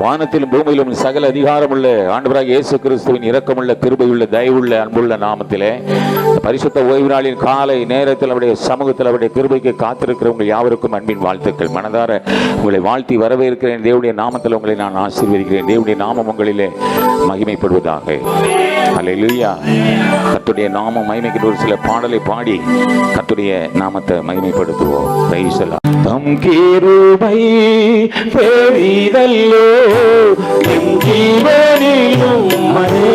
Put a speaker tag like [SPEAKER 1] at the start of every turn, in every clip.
[SPEAKER 1] வானத்திலும் பூமியிலும் சகல அதிகாரமுள்ள ஆண்டவராகிய இயேசு கிறிஸ்துவின் இரக்கமுள்ள கிருபையுள்ள தயவுள்ள அன்புள்ள நாமத்திலே பரிசுத்த ஓய்வு நாளின் காலை நேரத்தில் அவருடைய சமூகத்தில் அவருடைய கிருபைக்கு காத்திருக்கிறவங்க யாவருக்கும் அன்பின் வாழ்த்துக்கள். மனதார உங்களை வாழ்த்தி வரவேற்கிறேன். தேவனுடைய நாமத்தில் உங்களை நான் ஆசீர்வதிக்கிறேன். தேவனுடைய நாமம் உங்களிலே மகிமைப்படுவதாக. அல்லேலூயா. கர்த்தருடைய நாமம் மகிமைக்கு ஒரு சில பாடலை பாடி கர்த்தருடைய நாமத்தை மகிமைப்படுத்துவோம். Price the Lord. தம் கிருபை பெரிதல்லோ என் ஜீவனிலும் மனே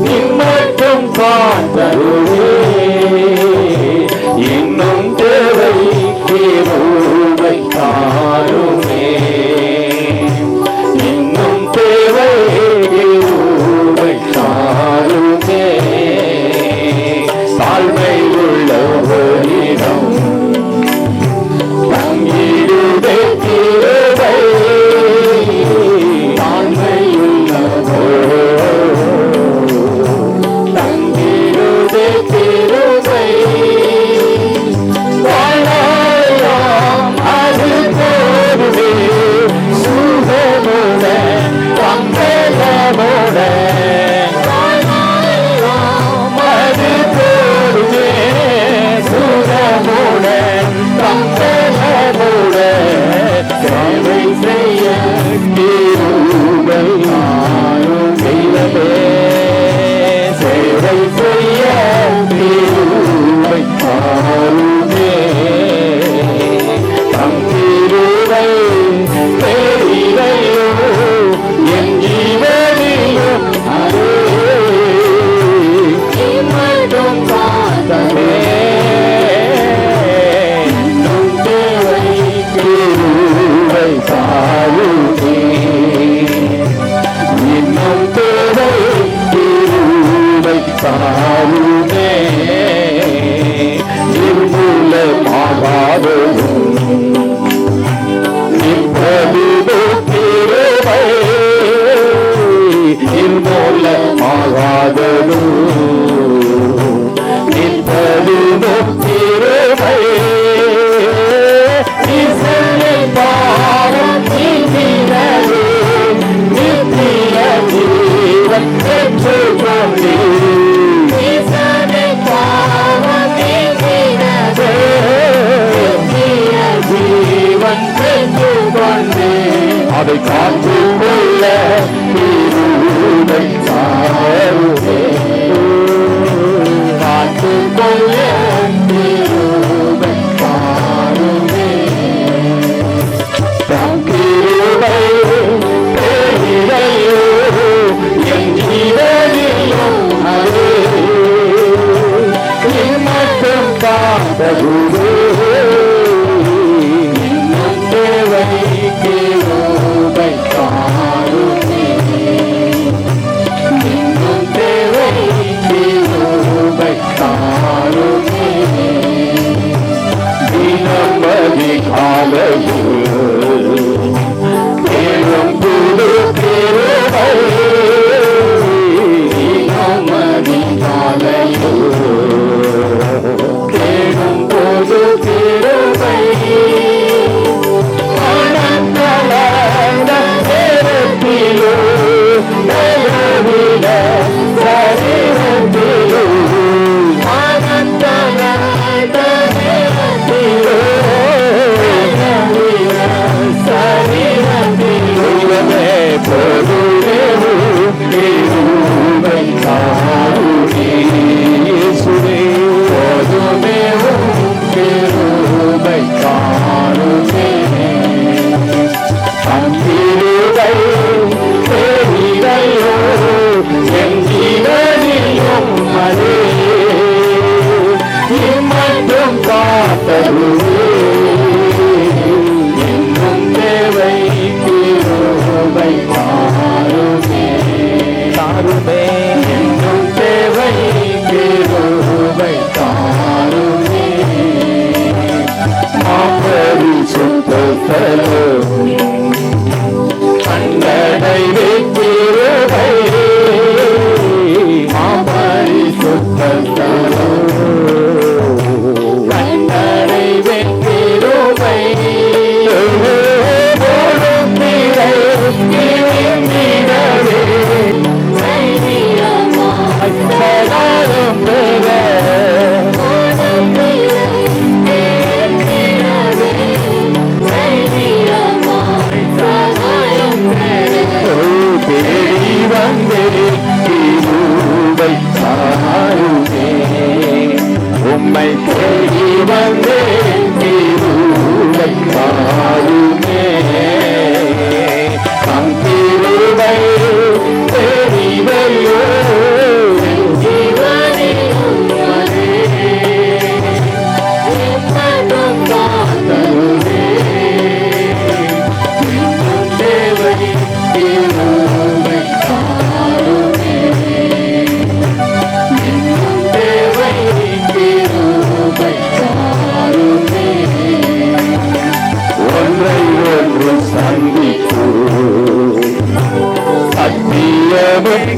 [SPEAKER 1] நிம்மட்டும் காத்தருளே இன்னும் தேவை கிருபை தாருமே இன்னும் தேவை கிருபை தாருமே தாழ்மை உள்ளவரிடம் அதை காத்துக்கொள்ள காத்துக்கொள்ள என் ஜீவனிலும் மட்டும் காத்தருளே கிருபை தாருமே இன்னும் தேவை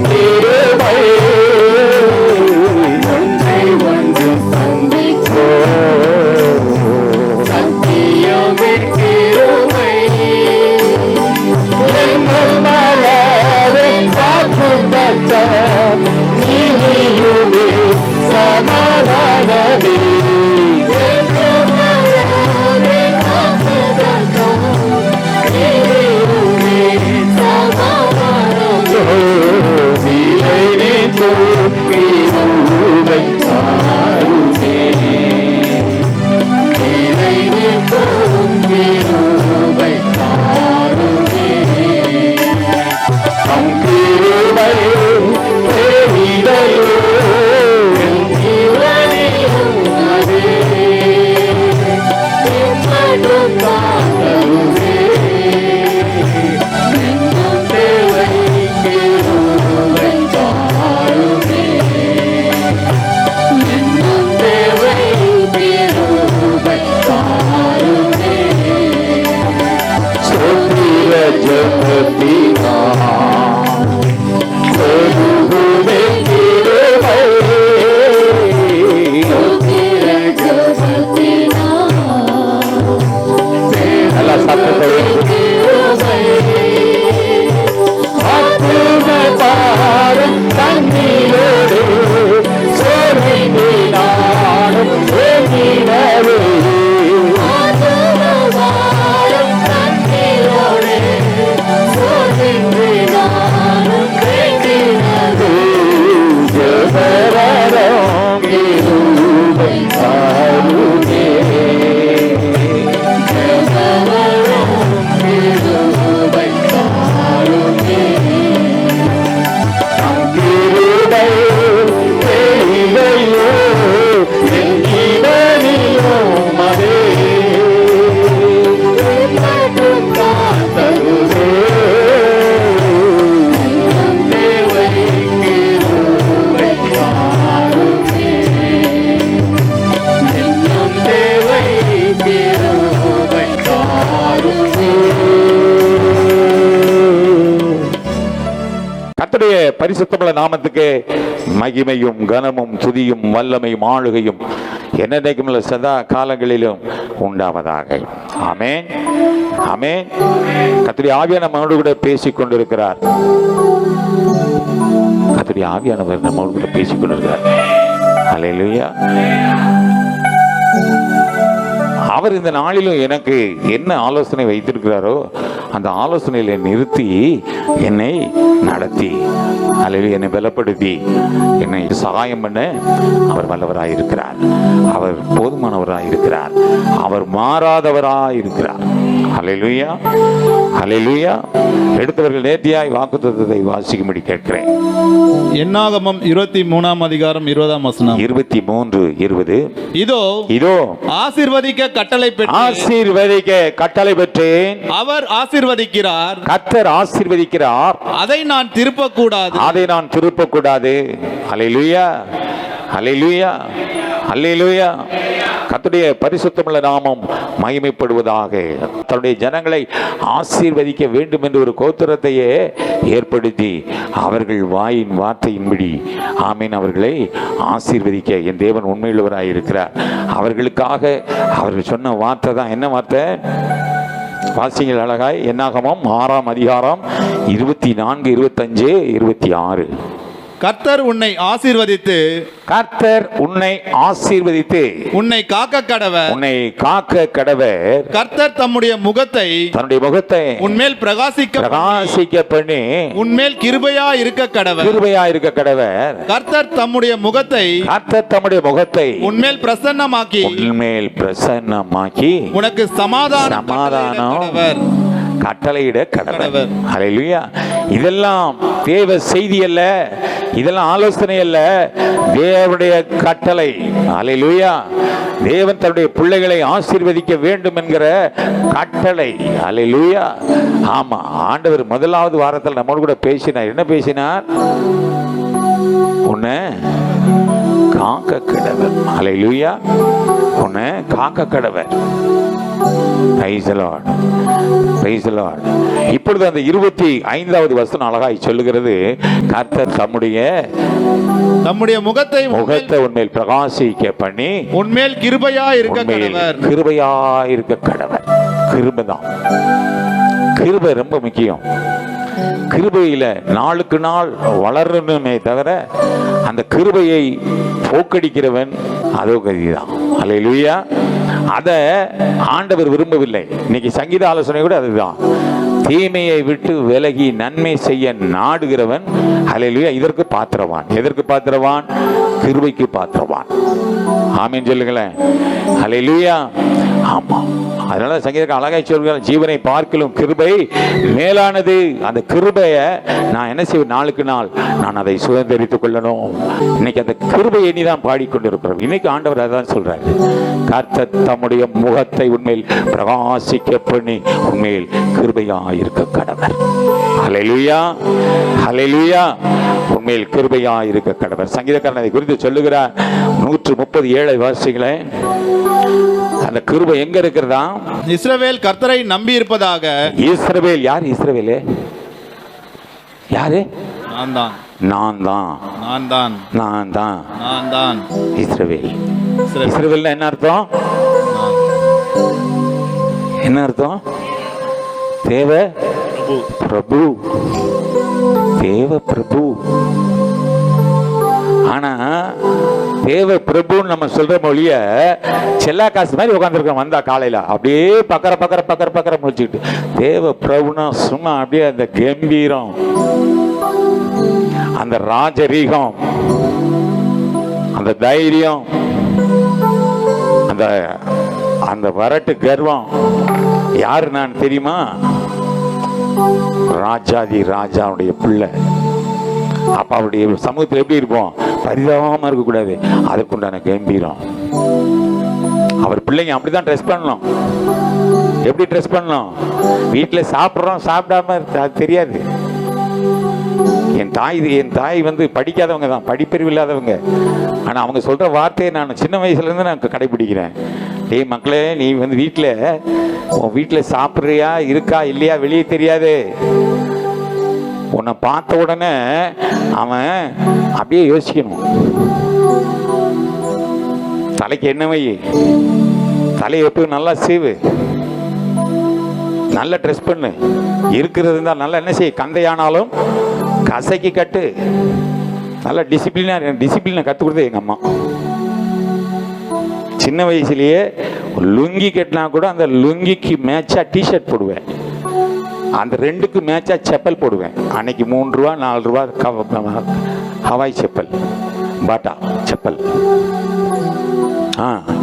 [SPEAKER 1] கிருபை
[SPEAKER 2] ஒன்றை ஒன்று சந்திக்கோ சத்தியமே கிருபை
[SPEAKER 1] மலரே காக்குதத்த நீயுமே சமாதானமே பரிசுத்தமுள்ள நாமத்துக்கு மகிமையும் கனமும் துதியும் வல்லமையும் ஆளுகையும் என்னைக்கும் சதா காலங்களிலும் உண்டாவதாக. ஆமென், ஆமென். கர்த்தருடைய ஆவியானவர் நம்மோடு கூட பேசிக் கொண்டிருக்கிறார். கர்த்தருடைய ஆவியானவர் நம்மோடு கூட பேசிக் கொண்டிருக்கிறார். ஹல்லேலூயா. அவர் இந்த நாளிலும் எனக்கு என்ன ஆலோசனை வைத்திருக்கிறாரோ அந்த ஆலோசனையில நிறுத்தி என்னை நடத்தி அல்லது என்னை பலப்படுத்தி என்னை சகாயம் பண்ண அவர் வல்லவராயிருக்கிறார். அவர் போதுமானவராயிருக்கிறார். அவர் மாறாதவராயிருக்கிறார். ஹல்லேலூயா, ஹல்லேலூயா. எடுத்தவர்கள் நேர்த்தியாய் வாக்குத்தத்தத்தை வாசிக்கும்படி கேட்கிறேன்.
[SPEAKER 3] என்னாகமம் 23 அதிகாரம் 20 வசனம்.
[SPEAKER 1] 23:20.
[SPEAKER 3] இதோ
[SPEAKER 1] இதோ
[SPEAKER 3] ஆசீர்வதிக்க கட்டளை
[SPEAKER 1] பெற்றேன்.
[SPEAKER 3] அவர் ஆசீர்வதிக்கிறார்.
[SPEAKER 1] கர்த்தர் ஆசீர்வதிக்கிறார்.
[SPEAKER 3] அதை நான் திருப்பக்கூடாது.
[SPEAKER 1] ஹல்லேலூயா, ஹல்லேலூயா, ஹல்லேலூயா. கர்த்தருடைய பரிசுத்தமுள்ள நாமம் மகிமைப்படுவதாக. தன்னுடைய ஜனங்களை ஆசீர்வதிக்க வேண்டும் என்று ஒரு கோத்திரத்தையே ஏற்படுத்தி அவர்கள் வாயின் வார்த்தையின்படி ஆமீன் அவர்களை ஆசீர்வதிக்க என் தேவன் உண்மையுள்ளவராய் இருக்கிறார். அவர்களுக்காக அவர்கள் சொன்ன வார்த்தை தான். என்ன வார்த்தை? வாசிங்கள் அழகாய். என்னாகமம் 6 அதிகாரம் 24, 25, 26.
[SPEAKER 3] கர்த்தர் உன்னை ஆசீர்வதித்து உன்னை காக்க கடவர். கர்த்தர் தம்முடைய முகத்தை உன்மேல் பிரகாசிக்க பண்ணி உன்மேல் கிருபையா இருக்க கடவர். கர்த்தர் தம்முடைய முகத்தை உன்மேல் பிரசன்னமாக்கி உனக்கு சமாதானம்
[SPEAKER 1] கட்டளையிட கடவர். ஹல்லேலூயா. இதெல்லாம் தேவ செய்தி அல்ல, இதெல்லாம் ஆலோசனை அல்ல, தேவனுடைய கட்டளை. ஹல்லேலூயா. தேவன் தன்னுடைய பிள்ளைகளை ஆசீர்வதிக்க வேண்டும் என்கிற கட்டளை. ஹல்லேலூயா. ஆமா, ஆண்டவர் முதலாவது வாரத்தில் நம்மோடு கூட பேசினார். என்ன பேசினார்? உன்னை காக்க கடவர். ஹல்லேலூயா. உன்னை காக்க கடவர். Praise the Lord. Praise the Lord. இப்பொழுது அந்த 25வது வசனம் அழகாய் சொல்லுகிறது, கர்த்தர் தம்முடைய முகத்தை உன்மேல் பிரகாசிக்க பண்ணி
[SPEAKER 3] உன்மேல் கிருபையா இருக்க கடவர்.
[SPEAKER 1] கிருபையா இருக்க கடவர். கிருபைதான். கிருபை ரொம்ப முக்கியம். கிருபையில நாளுக்கு நாள் வளரணுமே தவிர அந்த கிருபையை போக்கடிக்கிறவன் அதோ கதிதான். அல்லேலூயா. அதை ஆண்டவர் விரும்பவில்லை. இன்னைக்கு சங்கீத ஆலோசனை கூட அதுதான். தீமையை விட்டு விலகி நன்மை செய்ய நாடுகிறவன் அல்லேலூயா இதற்கு பாத்திரவான். எதற்கு பாத்திரவான்? கிருபைக்கு பாத்திரவான். ஆமென் சொல்லுங்களேன். அல்லேலூயா. ஆமா, அதனால சங்கீதக்காரன் அழகாய் சொல்கிறார், ஜீவனை பார்க்கலும் கிருபை மேலானது. அந்த கிருபையை நான் என்ன செய்வேன்? நாளுக்கு நாள் நான் அதை சுதந்திரித்துக் கொள்ளணும். இன்னைக்கு அந்த கிருபையை நீதான் பாடிக்கொண்டிருக்கிறோம். இன்னைக்கு ஆண்டவர் அதான் சொல்றாரு, கர்த்தர் தம்முடைய முகத்தை உன்மேல் பிரகாசிக்க பண்ணி உன்மேல் கிருபையா இருக்க கடவர். ஹல்லேலூயா, ஹல்லேலூயா. உன்மேல் கிருபையா இருக்க கடவர். சங்கீதக்காரன் அதை குறித்து சொல்லுகிறார். 137 வாசிகளே. அந்த கிருபை எங்க இருக்கிறதா?
[SPEAKER 3] இஸ்ரவேல் கர்த்தரை நம்பி இருப்பதாக.
[SPEAKER 1] இஸ்ரவேல் யார்? இஸ்ரவேலே யாரு?
[SPEAKER 3] நான் தான்.
[SPEAKER 1] நான் தான்.
[SPEAKER 3] நான் தான்.
[SPEAKER 1] நான் தான்.
[SPEAKER 3] நான் தான்.
[SPEAKER 1] இஸ்ரவேல். இஸ்ரவேல்னா என்ன அர்த்தம்? என்ன அர்த்தம்? தேவ பிரபு. தேவ பிரபு. ஆனா தேவ பிரபுன்னு நம்ம சொல்ற மொழிய செல்லா காசு மாதிரி உட்காந்துருக்கோம். வந்தா காலையில அப்படியே பக்கர முடிச்சுக்கிட்டு தேவ பிரபுனா சும்மா அப்படியே அந்த கம்பீரம், அந்த ராஜரீகம், அந்த தைரியம், அந்த அந்த வரட்டு கர்வம். யாரு நான் தெரியுமா? ராஜாதி ராஜாவுடைய பிள்ளை. அப்ப அவருடைய சமூகத்தில் எப்படி இருப்போம்? பரிதாபமா இருக்கக்கூடாது. அதுக்குண்டான கம்பீரம். அவர் பிள்ளைங்க அப்படிதான் ட்ரெஸ் பண்ணணும். எப்படி ட்ரெஸ் பண்ணணும்? வீட்டில் சாப்பிட்றோம் சாப்பிடாம தெரியாது. என் தாய் வந்து படிக்காதவங்க தான், படிப்பறிவு இல்லாதவங்க. ஆனா அவங்க சொல்ற வார்த்தையை நான் சின்ன வயசுல இருந்து நான் கடைபிடிக்கிறேன். டேய் மக்களே, நீ வந்து வீட்டில் சாப்பிட்றியா இருக்கா இல்லையா வெளியே தெரியாது. உன்னை பார்த்த உடனே அவன் அப்படியே யோசிக்கணும், தலைக்கு என்ன வை, தலையை எப்பவும் நல்லா சீவு, நல்லா ட்ரெஸ் பண்ணு, இருக்கிறது இருந்தால் நல்லா என்ன செய்ய, கந்தையானாலும் கசைக்கு கட்டு. நல்லா டிசிப்ளினை கற்றுக் கொடுத்தது எங்கள் அம்மா. சின்ன வயசுலேயே லுங்கி கட்டினா கூட அந்த லுங்கிக்கு மேட்சா டிஷர்ட் போடுவேன், அந்த ரெண்டுக்கு மேட்சா செப்பல் போடுவேன். அன்னைக்கு 3 ரூபா 4 ரூபா ஹவாய் செப்பல், பாட்டா செப்பல்.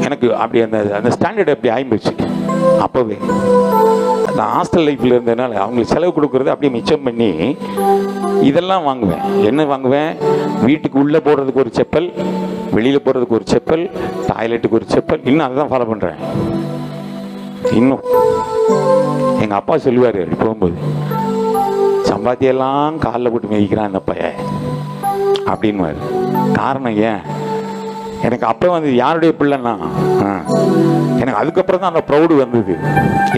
[SPEAKER 1] எனக்கு அப்படி அந்த ஸ்டாண்டர்ட் அப்படி ஆயிடுச்சு. அப்போவே நான் ஹாஸ்டல் லைஃப்பில் இருந்ததுனால அவங்களுக்கு செலவு கொடுக்குறது அப்படியே மிச்சம் பண்ணி இதெல்லாம் வாங்குவேன். என்ன வாங்குவேன்? வீட்டுக்கு உள்ளே போடுறதுக்கு ஒரு செப்பல், வெளியில் போடுறதுக்கு ஒரு செப்பல், டாய்லெட்டுக்கு ஒரு செப்பல். இன்னும் அதை தான் ஃபாலோ பண்ணுறேன். இன்னும் எங்கள் அப்பா சொல்லுவார் போகும்போது, சம்பாத்தியெல்லாம் காலில் போட்டு மிதிக்கிறான் இந்த பையன் அப்படின்வார். காரணம் ஏன்? எனக்கு அப்போ வந்து யாருடைய பிள்ளைன்னா எனக்கு அதுக்கப்புறம் தான் அந்த ப்ரௌடு வந்தது.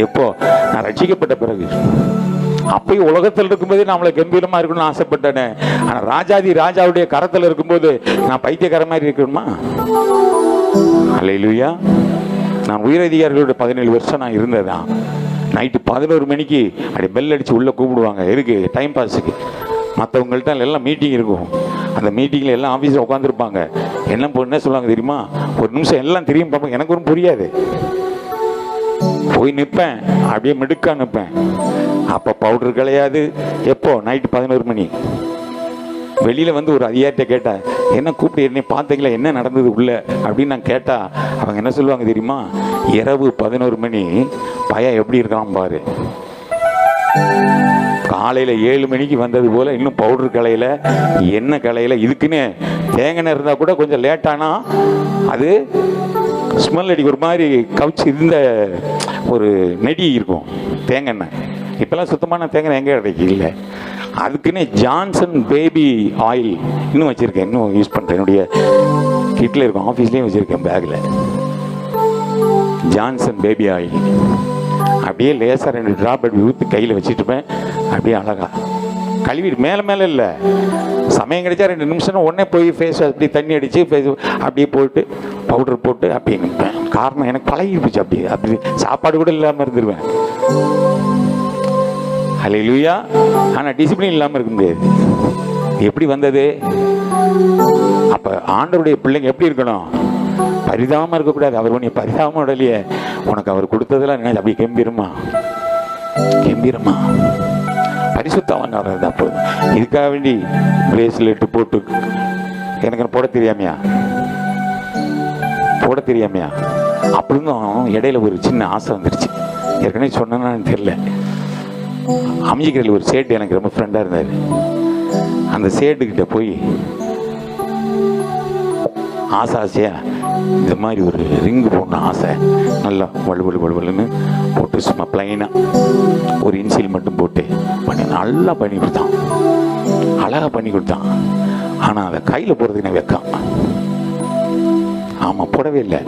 [SPEAKER 1] எப்போ நான் ரட்சிக்கப்பட்ட பிறகு. அப்பயும் உலகத்தில் இருக்கும்போதே நம்மளை கம்பீரமா இருக்கணும்னு ஆசைப்பட்டேனே. ஆனால் ராஜாவுடைய கரத்தில் இருக்கும்போது நான் பைத்தியக்கார மாதிரி இருக்கணுமா? அல்லேலூயா. நான் உயரதிகாரிகளோட 17 வருஷம் நான் இருந்ததான். நைட்டு 11 மணிக்கு அப்படி பெல் அடித்து உள்ளே கூப்பிடுவாங்க. எதுக்கு? டைம் பாஸுக்கு. மற்றவங்கள்ட்ட எல்லாம் மீட்டிங் இருக்கும். அந்த மீட்டிங்கில் எல்லாம் ஆஃபீஸில் உட்காந்துருப்பாங்க. என்ன சொல்லுவாங்க தெரியுமா? ஒரு நிமிஷம் எல்லாம் திரும்பி பார்ப்பேன். எனக்கு ஒன்றும் புரியாது. போய் நிற்பேன், அப்படியே மிடுக்கா நிற்பேன். அப்போ பவுடர் கிடையாது. எப்போ? நைட்டு 11 மணி. வெளியில் வந்து ஒரு அதிகாரிட்ட கேட்டேன், என்ன கூப்பிட்டு என்னை பார்த்தீங்களா, என்ன நடந்தது உள்ள அப்படின்னு நான் கேட்டால் அவங்க என்ன சொல்லுவாங்க தெரியுமா? இரவு 11 மணி பையன் எப்படி இருக்கான் பாரு. காலையில் 7 மணிக்கு வந்தது போல் இன்னும் பவுடர் கலையில் என்ன கலையில். இதுக்குன்னு தேங்காய் இருந்தால் கூட கொஞ்சம் லேட்டானா அது ஸ்மெல் அடிக்க ஒரு மாதிரி கவுச்சு இருந்த ஒரு நெடி இருக்கும் தேங்காய். இப்போல்லாம் சுத்தமான தேங்காய் எங்கே கிடைக்கும்? இல்லை. அதுக்குன்னு ஜான்சன் பேபி ஆயில் இன்னும் வச்சுருக்கேன், இன்னும் யூஸ் பண்ணுறேன். என்னுடைய கிட்டில் இருக்கும், ஆஃபீஸ்லேயும் வச்சுருக்கேன் பேக்கில். ஜான்சன் பேபி ஆயில் அப்படியே லேசாக 2 ட்ராப் அப்படி ஊற்றி கையில் வச்சுட்டுப்பேன். அப்படியே அழகா கழுவிட்டு மேலே இல்லை, சமயம் கிடைச்சா 2 நிமிஷம் உடனே போய் ஃபேஸ் அப்படி தண்ணி அடித்து ஃபேஸ் அப்படியே போட்டு பவுடர் போட்டு அப்படியே நிற்பேன். காரணம் எனக்கு பழகிருச்சு. அப்படி சாப்பாடு கூட இல்லாமல் இருந்துருவேன். ஹல்லேலூயா. ஆனால் டிசிப்ளின் இல்லாமல் இருக்க முடியாது. எப்படி வந்தது? அப்போ ஆண்டவருடைய பிள்ளைங்க எப்படி இருக்கணும்? பரிதாபமாக இருக்கக்கூடாது. அவர் உன்னை பரிதாபமாக விடலையே, உனக்கு அவர் கொடுத்ததெல்லாம் என்ன அப்படி கம்பீரமா பரிசுத்த அலங்காரம் தான் போதும். இதுக்காக வேண்டி பிரேஸ்லெட்டு போட்டு எனக்கு போட தெரியாமையா அப்படின்னும் இடையில ஒரு சின்ன ஆசை வந்துருச்சு. ஏற்கனவே சொன்னேன்னு தெரியல. அம்ஜிக்கரையில் ஒரு சேட்டு எனக்கு ரொம்ப ஃப்ரெண்டாக இருந்தார். அந்த சேட்டுக்கிட்ட போய் ஆசையா இந்த மாதிரி ஒரு ரிங்கு போடணும் ஆசை, நல்லா வலுவலுன்னு போட்டு சும்மா பிளைனாக ஒரு இன்சில் மட்டும் போட்டு நல்லா பண்ணி கொடுத்தான். அழகாக பண்ணி கொடுத்தான். ஆனால் அதை கையில் போடுறதுக்கு நான் வைக்கான். ஆமாம், போடவே இல்லை.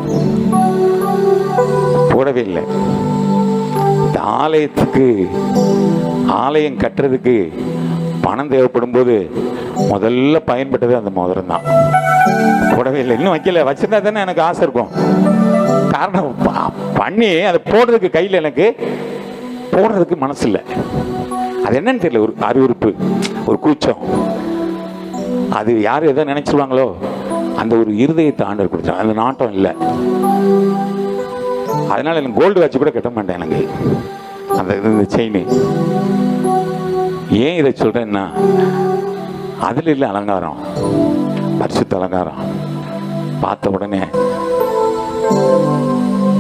[SPEAKER 1] இந்த ஆலயம் கட்டுறதுக்கு பணம் தேவைப்படும் போது முதல்ல பயன்பட்டது அந்த மோதிரம் தான். போடவே இல்லை, இன்னும் வைக்கல. வச்சிருந்தா தானே எனக்கு ஆசை இருக்கும். காரணம் பண்ணி அதை போடுறதுக்கு கையில் எனக்கு போடுறதுக்கு மனசு இல்லை. அது என்னன்னு தெரியல, ஒரு அருவருப்பு, ஒரு கூச்சம். அது யார் எதை நினைச்சிருவாங்களோ அந்த ஒரு இருதயத்தை ஆண்டவர் கொடுத்தாங்க. அந்த நாட்டம் இல்லை. அதனால எனக்கு கோல்டு வாட்ச் கூட கட்ட மாட்டேன். எனக்கு அந்த செயின். ஏன் இதை சொல்றேன்னா, அதில் இல்லை அலங்காரம், பரிசுத்த அலங்காரம். பார்த்த உடனே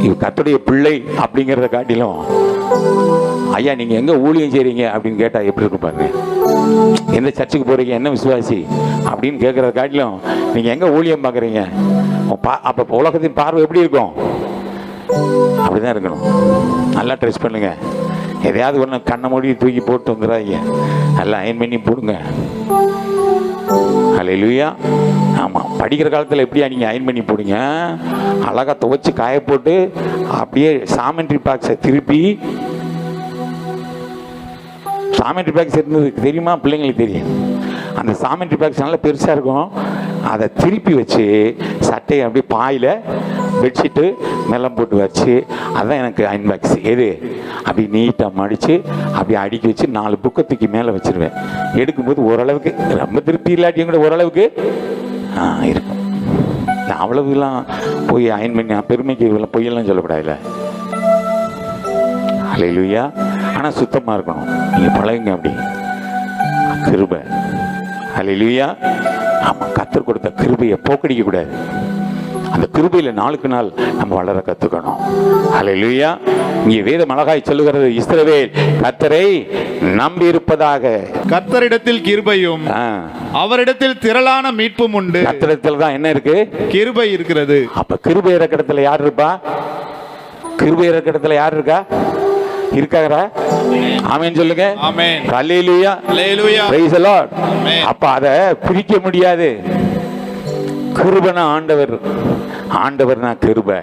[SPEAKER 1] இது கர்த்தருடைய பிள்ளை அப்படிங்கிறத காட்டிலும், ஐயா நீங்க எங்க ஊழியம் செய்றீங்க அப்படின்னு கேட்டா எப்படி இருக்கும் பாருங்க. எந்த சர்ச்சுக்கு போறீங்க, என்ன விசுவாசி அப்படின்னு கேட்கறத காட்டிலும், நீங்க எங்க ஊழியம் பார்க்குறீங்க, அப்ப உலகத்தின் பார்வை எப்படி இருக்கும்? அப்படிதான் இருக்கணும். நல்லா ட்ரெஸ் பண்ணுங்க. எதையாவது ஒன்று கண்ணை மூடி தூக்கி போட்டு வந்துடாதீங்க. நல்லா அயன் பண்ணி போடுங்க. ஹல்லேலூயா. ஆமாம், படிக்கிற காலத்தில் எப்படியா நீங்கள் அயன் பண்ணி போடுங்க, அழகாக துவைச்சி காய போட்டு அப்படியே சாமெண்ட்ரி பாக்ஸை திருப்பி, சாமெண்ட்ரி பாக்ஸ் இருந்தது தெரியுமா? பிள்ளைங்களுக்கு தெரியும். அந்த சாமெண்ட்ரி பாக்ஸ் நல்லா பெருசாக இருக்கும். அதை திருப்பி வச்சு சட்டையை அப்படியே பாயில் பெட்ஷீட்டு மெல்லம் போட்டு வச்சு, அதுதான் எனக்கு அயன் பாக்ஸ். எது அப்படி நீட்டாக மடித்து அப்படி அடுக்கி வச்சு 4 புக்கை தூக்கி மேலே வச்சுருவேன். எடுக்கும்போது ஓரளவுக்கு, ரொம்ப திருப்தி இல்லாட்டியும் கூட ஓரளவுக்கு இருக்கும். அவ்வளவுலாம் போய் அயன் பண்ணி பெருமைக்கு பொய்யெல்லாம் சொல்லக்கூடாதுல்ல. ஹல்லேலூயா. ஆனால் சுத்தமாக இருக்கணும். நீங்கள் பழகுங்க அப்படி. கிருபை. ஹல்லேலூயா. ஆமாம், கர்த்தர் கொடுத்த கிருபையை போக்கடிக்க கூடாது. அந்த கிருபையில் நாளுக்கு நாள் நம்ம வளர கற்றுக்கணும். ஹல்லேலூயா. இங்கே வேதம் அழகாய் சொல்லுகிறது, இஸ்ரவேல் கர்த்தரை நம்பி இருப்பதாக.
[SPEAKER 3] கர்த்தரிடத்தில் கிருபையும் அவரிடத்தில் திரளான மீட்பும் உண்டு.
[SPEAKER 1] கர்த்தரிடத்தில் தான் என்ன இருக்கு? கிருபை இருக்கிறது. அப்ப கிருபை இருக்கிற இடத்துல யார் இருப்பா? கிருபை இருக்கிற இடத்துல யார் இருக்கா? இருக்காரா? ஆமென் சொல்லுங்க.
[SPEAKER 3] ஆமென்.
[SPEAKER 1] ஹல்லேலூயா.
[SPEAKER 3] ஹல்லேலூயா.
[SPEAKER 1] Praise the Lord.
[SPEAKER 3] ஆமென்.
[SPEAKER 1] அப்ப அத பிரிக்க முடியாது. கிருபைனா ஆண்டவர், ஆண்டவர்னா கிருபை.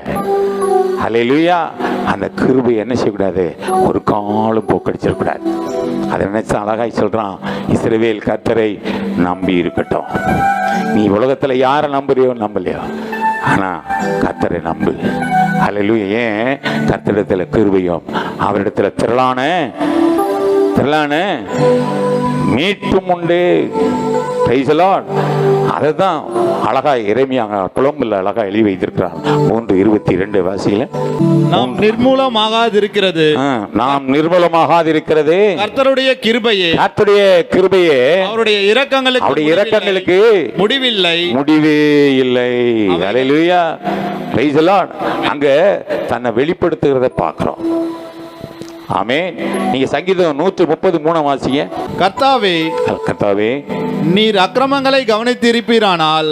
[SPEAKER 1] ஹல்லேலூயா. அந்த கிருபை என்ன செய்யக்கூடாது? ஒரு காலும் போக்கடிச்சிடக்கூடாது. அதை நினைச்சு அழகாய் சொல்றான், இஸ்ரவேல் கர்த்தரை நம்பி இருக்கட்டும். நீ உலகத்துல யாரை நம்புறியோ நம்பலையோ, ஆனா கர்த்தரை நம்பு. ஹல்லேலூயா. ஏன்? கர்த்தரிடத்துல கிருபையும் அவரிடத்துல திரளான மீட்பும் உண்டு. Price the Lord. அதுதான் அழகா எரேமியா புலம்புல அழகா எழுதி வைத்திருக்கிறார். 3:22 வாசியில,
[SPEAKER 3] நாம் நிர்மூலமாகாதிருக்கிறது,
[SPEAKER 1] நாம் நிர்மூலமாகாதிருக்கிறது
[SPEAKER 3] கர்த்தருடைய கிருபையே,
[SPEAKER 1] கர்த்தருடைய கிருபையே,
[SPEAKER 3] அவருடைய இரக்கங்களுக்கு முடிவில்லை,
[SPEAKER 1] முடிவே இல்லை. ஹல்லேலூயா. Praise the Lord. அங்க தன்னை வெளிப்படுத்துகிறத பார்க்கிறோம். ஆமென். நீங்க சங்கீதம் 133 வாசிங்க.
[SPEAKER 3] கர்த்தாவே,
[SPEAKER 1] கர்த்தாவே,
[SPEAKER 3] நீர் அக்கிரமங்களை கவனித்திருப்பீரானால்,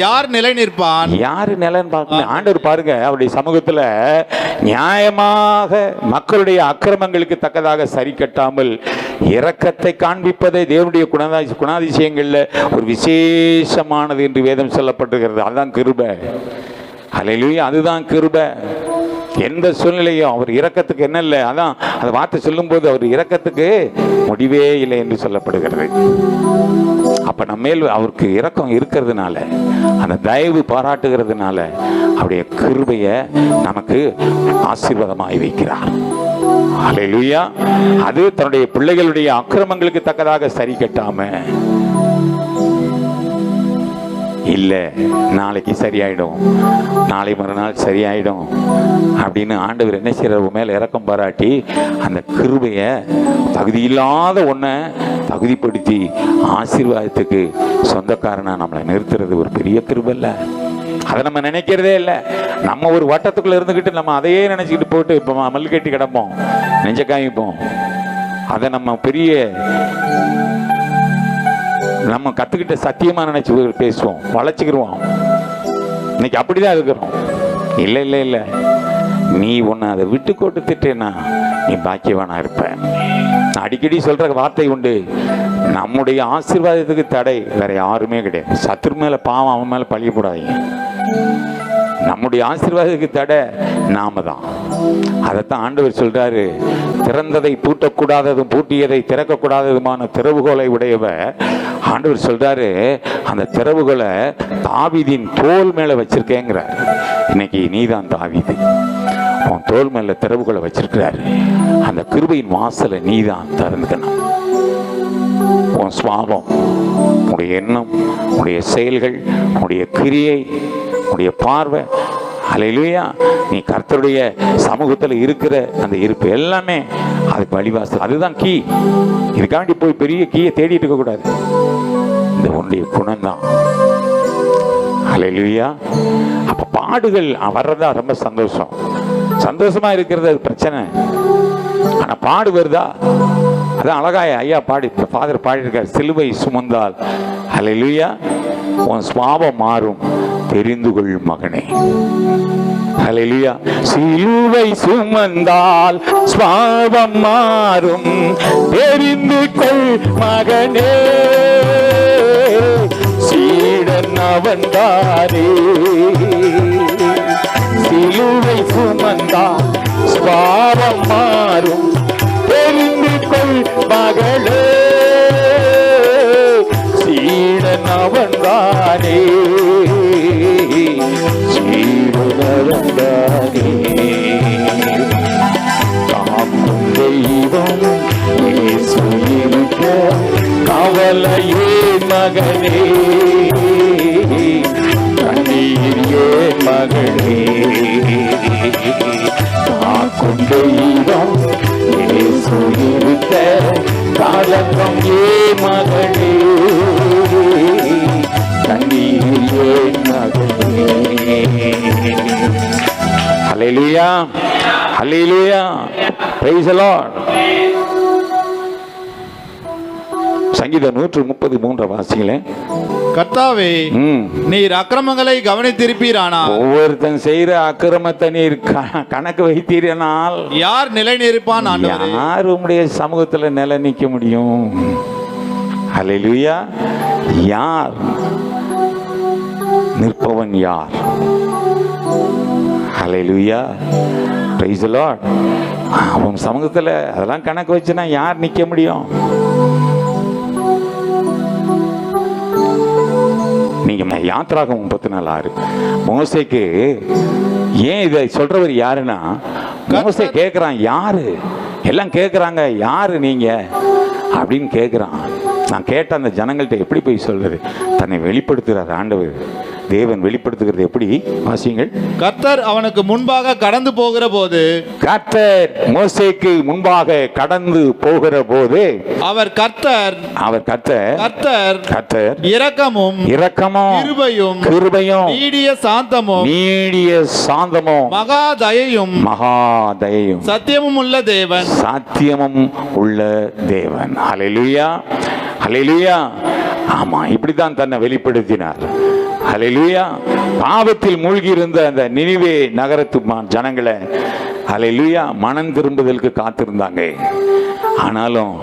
[SPEAKER 3] யார் நிலை நிற்பான்?
[SPEAKER 1] யாரு நிலைன்னு பார்க்கணும். ஆண்டவர் பாருங்க, அவருடைய சமூகத்துல நியாயமாக மக்களுடைய அக்கிரமங்களுக்கு தக்கதாக சரி கட்டாமல் இரக்கத்தை காண்பிப்பதை தேவனுடைய குணாதிசயங்கள்ல ஒரு விசேஷமானது என்று வேதம் சொல்லப்பட்டிருக்கிறது. அதுதான் கிருபை. அல்லேலூயா. அதுதான் கிருபை. எந்த சூழ்நிலையும் அவர் இரக்கத்துக்கு என்ன இல்லை, அதான் அந்த வார்த்தை சொல்லும்போது அவர் இரக்கத்துக்கு முடிவே இல்லை என்று சொல்லப்படுகிறது. அப்ப நம்ம மேல் அவருக்கு இரக்கம் இருக்கிறதுனால, அந்த தயவு பாராட்டுகிறதுனால அவருடைய கிருபையை நமக்கு ஆசீர்வாதமாய் வைக்கிறார். அல்லேலூயா. அது தன்னுடைய பிள்ளைகளுடைய அக்கிரமங்களுக்கு தக்கதாக சரி கட்டாம, இல்லை நாளைக்கு சரியாயிடும், நாளை மறுநாள் சரியாயிடும் அப்படின்னு ஆண்டவர் என்ன செய்யற மேல இரக்கம் பாராட்டி அந்த கிருபையை தகுதியில்லாத ஒன்றை தகுதிப்படுத்தி ஆசீர்வாதத்துக்கு சொந்தக்காரனா நம்மளை நிறுத்துறது ஒரு பெரிய கிருபை இல்லை. அதை நம்ம நினைக்கிறதே இல்லை. நம்ம ஒரு வட்டத்துக்குள்ள இருந்துக்கிட்டு நம்ம அதையே நினைச்சுக்கிட்டு போட்டு இப்போ மல் கட்டி கிடப்போம், நெஞ்ச காமிப்போம். அதை நம்ம பெரிய நம்ம கத்துக்கிட்ட சத்தியமா நினைச்சு பேசுவோம், வளைச்சுக்கிருவோம். இன்னைக்கு அப்படிதான் இருக்கிறோம். இல்லை இல்லை இல்லை, நீ உன்னை அதை விட்டு கொடுத்துட்டேன்னா நீ பாக்கியவானா இருப்ப. நான் அடிக்கடி சொல்ற வார்த்தை உண்டு, நம்முடைய ஆசீர்வாதத்துக்கு தடை வேற யாருமே கிடையாது. சத்துரு மேல பாவம் அவன் மேல பழிய கூடாதீங்க. நம்முடைய ஆசீர்வாதத்துக்கு தடை நாம தான். அதைத்தான் ஆண்டவர் சொல்றாரு, திறந்ததை பூட்டக்கூடாததும் பூட்டியதை திறக்கக்கூடாததுமான திறவுகோலை உடையவர். ஆண்டவர் சொல்றாரு, அந்த திறவுகோலை தாவீதின் தோல் மேல வச்சிருக்கேங்கிறார். இன்னைக்கு நீதான் தாவீது, உன் தோல் மேல திறவுகோலை வச்சிருக்கிறாரு. அந்த கிருபையின் வாசலை நீதான் திறந்துக்கணும். உன் சுவாபம், உன்னுடைய எண்ணம், உன்னுடைய செயல்கள், உன்னுடைய கிரியை, உன்னுடைய பார்வை, அல்லேலூயா, நீ கர்த்தருடைய சமூகத்தில் இருக்கிற அந்த இருப்பு எல்லாமே அதுக்கு வழிவாசல். அதுதான் கீ. இதுக்காண்டி போய் பெரிய கீயை தேடிட்டு இருக்க கூடாது. இந்த உன்னுடைய குணம்தான். அல்லேலூயா. அப்ப பாடுகள் வர்றதா ரொம்ப சந்தோஷம். சந்தோஷமா இருக்கிறது அது பிரச்சனை. ஆனா பாடு வருதா, அதான் அழகாய ஐயா பாடி ஃபாதர் பாடியிருக்கார், சிலுவை சுமந்தால் அல்லேலூயா உன் சுவாபம் மாறும் தெரிந்து கொள் மகனே. அல்லேலூயா. சிலுவை சுமந்தால் சுவாபம் மாறும் தெரிந்து கொள் மகனே, சீடன் அவன்தானே. சிலுவை சுமந்தால் சுவாபம் மாறும் தெரிந்து கொள் மகளே, சீடன் அவன்தானே, சீடன் அவன்தானே. காக்கும் தெய்வம் இயேசு இருக்க கவலையே மகனே, கண்ணீரியே மகளே. காக்கும் தெய்வம் இயேசு இருக்க கலக்கம் ஏ மகளே, கண்ணீரியே மகளே. ஹல்லேலூயா, ஹல்லேலூயா, பிரைஸ் தி லார்ட். சங்கீதம் 133 வாசிங்களே.
[SPEAKER 3] கர்த்தாவே, நீர் அக்கிரமங்களை கவனித்திருப்பீரானால்,
[SPEAKER 1] ஒவ்வொருத்தன் செய்யற அக்கிரமத்தை நீர் கணக்கு வைத்தீரானால்
[SPEAKER 3] யார் நிலை நிற்பான்?
[SPEAKER 1] யார் உம்முடைய சமூகத்துல நிலை நிற்க முடியும்? ஹல்லேலூயா. யார் நிற்பவன்? யார்? ஹல்லேலூயா, பிரைஸ் தி லார்ட். அவன் சமூகத்துல அதெல்லாம் கணக்கு வச்சுனா யார் நிற்க முடியும்? நீங்க யாத்ராகமம் 34 மோசேக்கு ஏன் இதை சொல்றவர் யாருன்னா, மோசே கேட்கிறான், யாரு எல்லாம் கேட்குறாங்க, யாரு நீங்க அப்படின்னு கேட்குறான். நான் கேட்ட அந்த ஜனங்கள்கிட்ட எப்படி போய் சொல்றது? தன்னை வெளிப்படுத்துகிறார் ஆண்டவர். தேவன் வெளிப்படுத்துகிறது எப்படி? வாசியுங்கள்.
[SPEAKER 3] கர்த்தர் அவனுக்கு முன்பாக கடந்து போகிற போது,
[SPEAKER 1] கர்த்தர் மோசேக்கு முன்பாக கடந்து போகிற போது
[SPEAKER 3] அவர் கர்த்தர் இரக்கமும் கிருபையும் நீடிய சாந்தமும் மகாதயையும் சத்தியமும் உள்ள தேவன். ஹல்லேலூயா, ஹல்லேலூயா. ஆமா, இப்படித்தான் தன்னை வெளிப்படுத்தினார். ஹல்லேலூயா. பாவத்தில் மூழ்கி இருந்த அந்த நினிவே நகரத்து ஜனங்களை ஹல்லேலூயா மனம் திரும்புதலுக்கு காத்திருந்தாங்க. ஆனாலும்